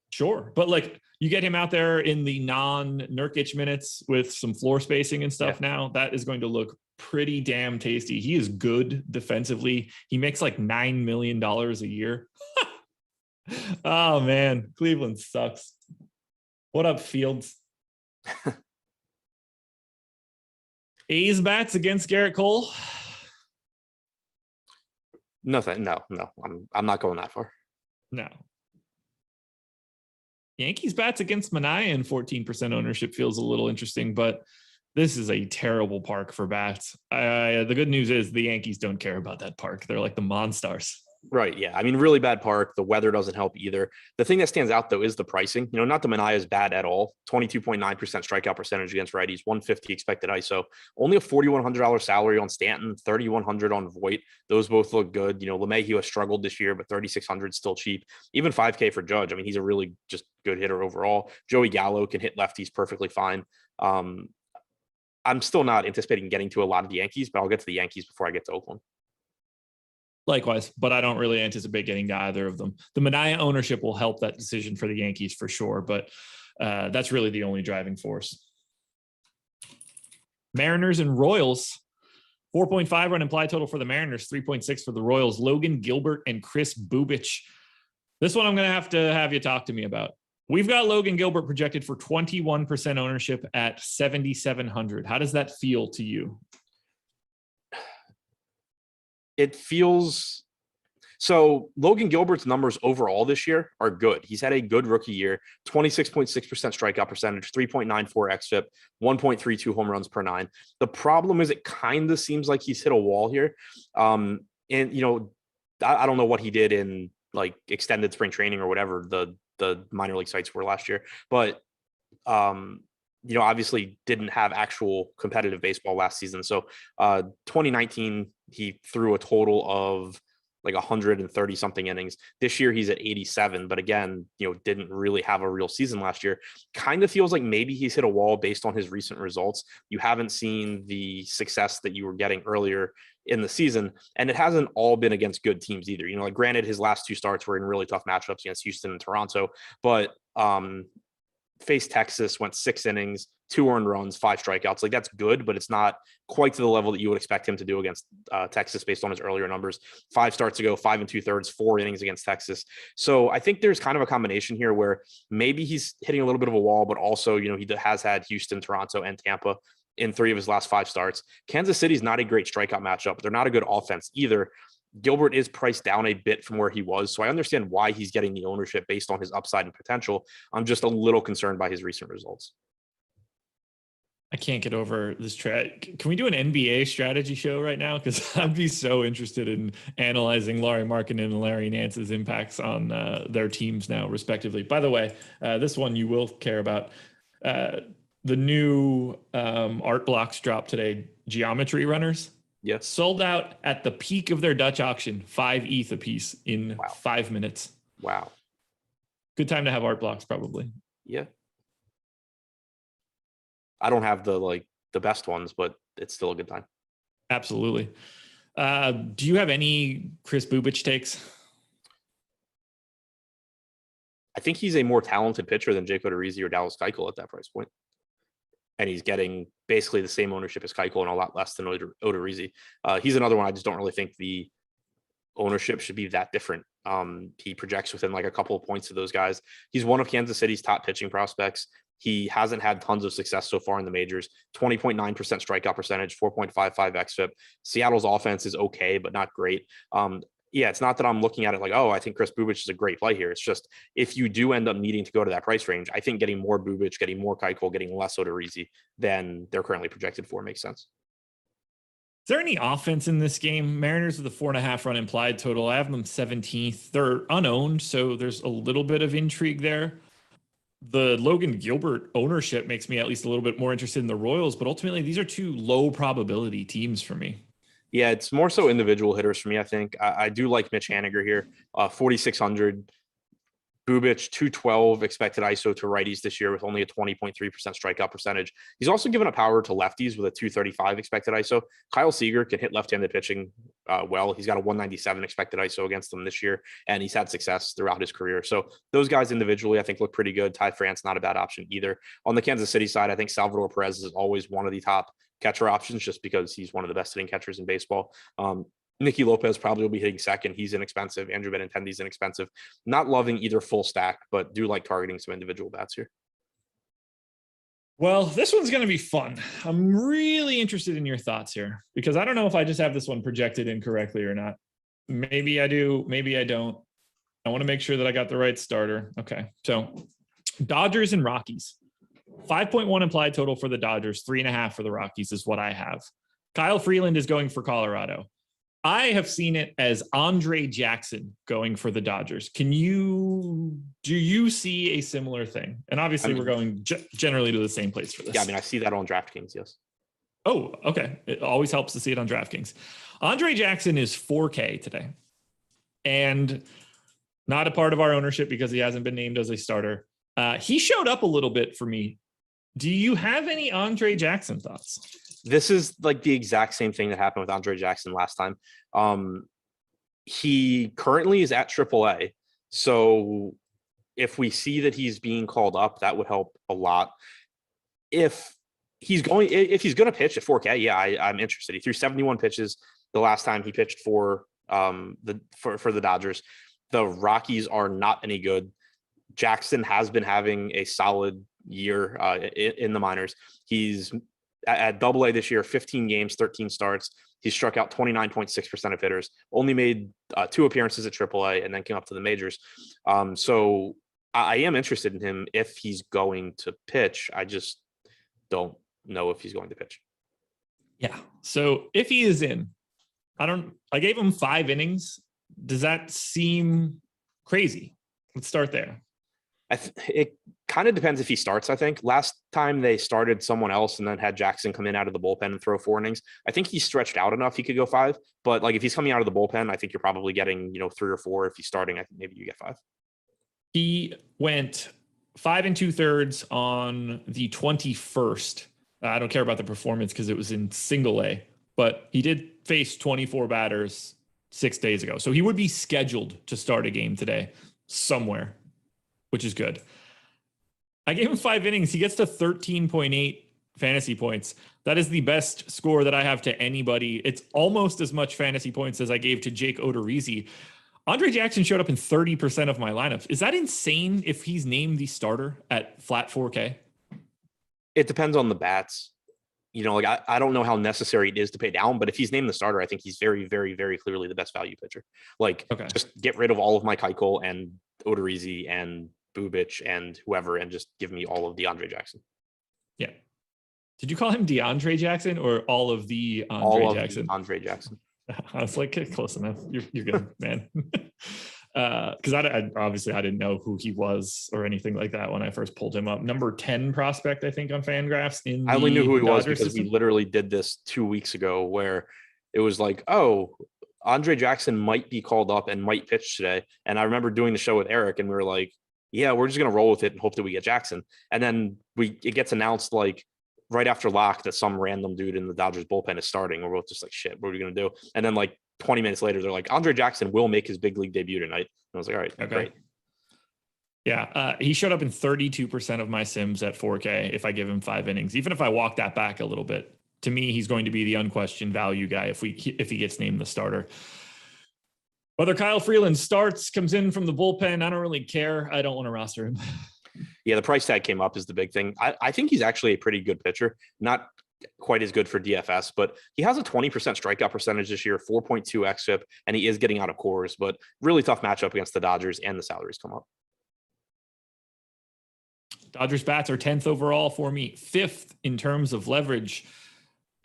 Sure. But you get him out there in the non-Nurkic minutes with some floor spacing and stuff now. That is going to look pretty damn tasty. He is good defensively. He makes $9 million a year. Oh man, Cleveland sucks. What up, Fields? A's bats against Garrett Cole? Nothing. No. I'm not going that far. No. Yankees bats against Manaea and 14% ownership feels a little interesting, but this is a terrible park for bats. The good news is the Yankees don't care about that park. They're like the Monstars. Right. Yeah. I mean, really bad park. The weather doesn't help either. The thing that stands out, though, is the pricing. Not that Manaea is bad at all. 22.9% strikeout percentage against righties, 150 expected ISO. Only a $4,100 salary on Stanton, $3,100 on Voit. Those both look good. LeMahieu has struggled this year, but $3,600 still cheap. Even $5K for Judge. I mean, he's a really just good hitter overall. Joey Gallo can hit lefties perfectly fine. I'm still not anticipating getting to a lot of the Yankees, but I'll get to the Yankees before I get to Oakland. Likewise, but I don't really anticipate getting to either of them. The Manaea ownership will help that decision for the Yankees for sure, but that's really the only driving force. Mariners and Royals, 4.5 run implied total for the Mariners, 3.6 for the Royals. Logan Gilbert and Chris Bubich. This one I'm going to have you talk to me about. We've got Logan Gilbert projected for 21% ownership at 7,700. How does that feel to you? It feels so. Logan Gilbert's numbers overall this year are good. He's had a good rookie year, 26.6% strikeout percentage, 3.94 xFIP, 1.32 home runs per 9. The problem is it kind of seems like he's hit a wall here. And, I don't know what he did in extended spring training or whatever the minor league sites were last year, but obviously didn't have actual competitive baseball last season. So 2019, he threw a total of 130 something innings. This year he's at 87, but again, didn't really have a real season last year. Kind of feels like maybe he's hit a wall based on his recent results. You haven't seen the success that you were getting earlier in the season, and it hasn't all been against good teams either. Granted, his last 2 starts were in really tough matchups against Houston and Toronto, but faced Texas, went 6 innings, 2 earned runs, 5 strikeouts. That's good, but it's not quite to the level that you would expect him to do against Texas based on his earlier numbers. 5 starts ago, 5 2/3, 4 innings against Texas. So I think there's kind of a combination here where maybe he's hitting a little bit of a wall, but also, he has had Houston, Toronto, and Tampa in 3 of his last 5 starts. Kansas City's not a great strikeout matchup, but they're not a good offense either. Gilbert is priced down a bit from where he was, so I understand why he's getting the ownership based on his upside and potential. I'm just a little concerned by his recent results. I can't get over this track. Can we do an NBA strategy show right now? Because I'd be so interested in analyzing Larry Markkinen and Larry Nance's impacts on their teams now, respectively. By the way, this one you will care about. The new art blocks dropped today. Geometry runners. Yes. Sold out at the peak of their Dutch auction, 5 ETH a piece in 5 minutes. Wow. Good time to have art blocks, probably. Yeah. I don't have the best ones, but it's still a good time. Absolutely. Do you have any Chris Bubic takes? I think he's a more talented pitcher than Jake Odorizzi or Dallas Keuchel at that price point. And he's getting basically the same ownership as Keuchel and a lot less than Odorizzi. He's another one I just don't really think the ownership should be that different. He projects within like a couple of points of those guys. He's one of Kansas City's top pitching prospects. He hasn't had tons of success so far in the majors. 20.9% strikeout percentage, 4.55 xFIP. Seattle's offense is okay, but not great. Yeah, it's not that I'm looking at it like, oh, I think Chris Bubic is a great play here. It's just if you do end up needing to go to that price range, I think getting more Bubic, getting more Keuchel, getting less Odorizzi than they're currently projected for makes sense. Is there any offense in this game? Mariners with a 4.5 run implied total. I have them 17th. They're unowned, so there's a little bit of intrigue there. The Logan Gilbert ownership makes me at least a little bit more interested in the Royals, but ultimately these are two low probability teams for me. Yeah, it's more so individual hitters for me, I think. I do like Mitch Haniger here, 4,600. Bubic, 212 expected ISO to righties this year with only a 20.3% strikeout percentage. He's also given up power to lefties with a 235 expected ISO. Kyle Seager can hit left-handed pitching well. He's got a 197 expected ISO against them this year, and he's had success throughout his career. So those guys individually, I think, look pretty good. Ty France, not a bad option either. On the Kansas City side, I think Salvador Perez is always one of the top catcher options just because he's one of the best hitting catchers in baseball. Nicky Lopez probably will be hitting second. He's inexpensive. Andrew Benintendi's inexpensive. Not loving either full stack, but do like targeting some individual bats here. Well, this one's going to be fun. I'm really interested in your thoughts here because I don't know if I just have this one projected incorrectly or not. Maybe I do. Maybe I don't. I want to make sure that I got the right starter. Okay. So Dodgers and Rockies. 5.1 implied total for the Dodgers, 3.5 for the Rockies is what I have. Kyle Freeland is going for Colorado. I have seen it as Andre Jackson going for the Dodgers. Do you see a similar thing? And obviously we're going generally to the same place for this. Yeah, I see that on DraftKings, yes. Oh, okay. It always helps to see it on DraftKings. Andre Jackson is 4K today and not a part of our ownership because he hasn't been named as a starter. He showed up a little bit for me. Do you have any Andre Jackson thoughts? This is like the exact same thing that happened with Andre Jackson last time. He currently is at AAA. So if we see that he's being called up, that would help a lot. If he's going to pitch at 4K, yeah, I'm interested. He threw 71 pitches the last time he pitched for the Dodgers. The Rockies are not any good. Jackson has been having a solid year in the minors. He's at AA this year, 15 games, 13 starts. He struck out 29.6% of hitters, only made 2 appearances at AAA and then came up to the majors. So I am interested in him if he's going to pitch. I just don't know if he's going to pitch. Yeah. So if he is in, I gave him 5 innings. Does that seem crazy? Let's start there. It kind of depends if he starts, I think. Last time they started someone else and then had Jackson come in out of the bullpen and throw 4 innings. I think he's stretched out enough. He could go 5, but like if he's coming out of the bullpen, I think you're probably getting, 3 or 4. If he's starting, I think maybe you get 5. He went 5 2/3 on the 21st. I don't care about the performance because it was in single A, but he did face 24 batters 6 days ago. So he would be scheduled to start a game today somewhere, which is good. I gave him 5 innings. He gets to 13.8 fantasy points. That is the best score that I have to anybody. It's almost as much fantasy points as I gave to Jake Odorizzi. Andre Jackson showed up in 30% of my lineups. Is that insane if he's named the starter at flat 4K? It depends on the bats. I don't know how necessary it is to pay down, but if he's named the starter, I think he's very, very, very clearly the best value pitcher. Just get rid of all of my Keuchel and Odorizzi and Bubic and whoever, and just give me all of the Andre Jackson. Yeah. Did you call him DeAndre Jackson or all of the Andre All of Jackson? Andre Jackson. I was like, close enough. You're good, man. Because I obviously I didn't know who he was or anything like that when I first pulled him up. Number 10 prospect, I think, on FanGraphs. I only knew who he was because system. we literally did this 2 weeks ago where it was like, oh, Andre Jackson might be called up and might pitch today. And I remember doing the show with Eric and we were like, yeah, we're just going to roll with it and hope that we get Jackson. And then it gets announced like right after lock that some random dude in the Dodgers bullpen is starting. We're both just like, shit, what are we going to do? And then like 20 minutes later, they're like, Andre Jackson will make his big league debut tonight. And I was like, all right, okay. Great. Yeah, he showed up in 32% of my sims at 4K if I give him 5 innings. Even if I walk that back a little bit, to me, he's going to be the unquestioned value guy if he gets named the starter. Whether Kyle Freeland starts, comes in from the bullpen, I don't really care. I don't want to roster him. Yeah, the price tag came up is the big thing. I think he's actually a pretty good pitcher. Not quite as good for DFS, but he has a 20% strikeout percentage this year, 4.2 xFIP, and he is getting out of cores, but really tough matchup against the Dodgers and the salaries come up. Dodgers bats are 10th overall for me, 5th in terms of leverage.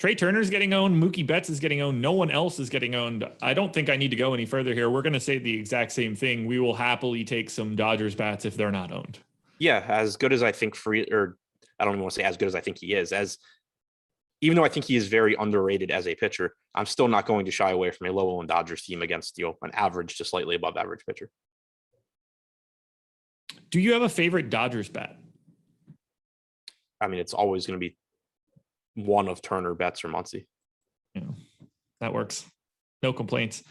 Trey Turner's getting owned. Mookie Betts is getting owned. No one else is getting owned. I don't think I need to go any further here. We're going to say the exact same thing. We will happily take some Dodgers bats if they're not owned. Yeah, as good as I think I don't even want to say as good as I think he is, even though I think he is very underrated as a pitcher, I'm still not going to shy away from a low-owned Dodgers team against an average to slightly above average pitcher. Do you have a favorite Dodgers bat? I mean, it's always going to be one of Turner, Betts, or Muncy. Yeah, that works. No complaints.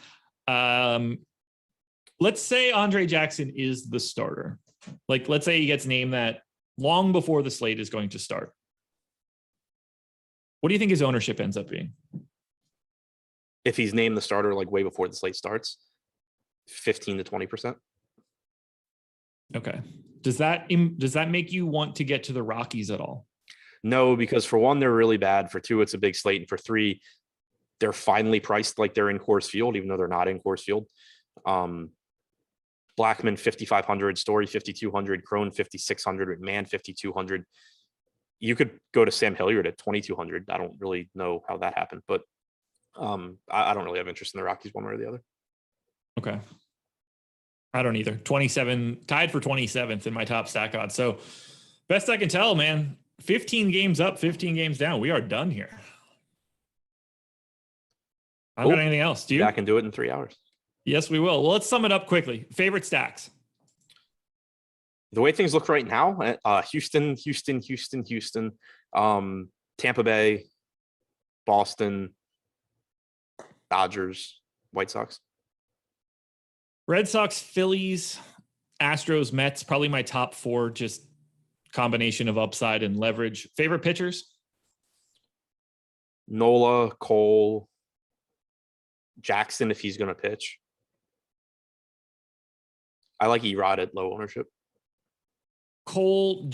Let's say Andre Jackson is the starter. Like, let's say he gets named that long before the slate is going to start. What do you think his ownership ends up being? If he's named the starter like way before the slate starts, 15 to 20%. Okay. Does that make you want to get to the Rockies at all? No, because for one, they're really bad. For two, it's a big slate. And for three, they're finally priced like they're in Coors Field, even though they're not in Coors Field. Blackman 5,500, Story 5,200, Crone 5,600, McMahon 5,200. You could go to Sam Hilliard at 2,200. I don't really know how that happened, but I don't really have interest in the Rockies one way or the other. Okay. I don't either. 27, tied for 27th in my top stack odds. So best I can tell, man, 15 games up, 15 games down. We are done here. I don't got anything else. Do you? Back and do it in 3 hours. Yes, we will. Well, let's sum it up quickly. Favorite stacks? The way things look right now, Houston, Tampa Bay, Boston, Dodgers, White Sox. Red Sox, Phillies, Astros, Mets, probably my top 4, just combination of upside and leverage. Favorite pitchers? Nola, Cole, Jackson if he's going to pitch. I like Erod at low ownership. Cole,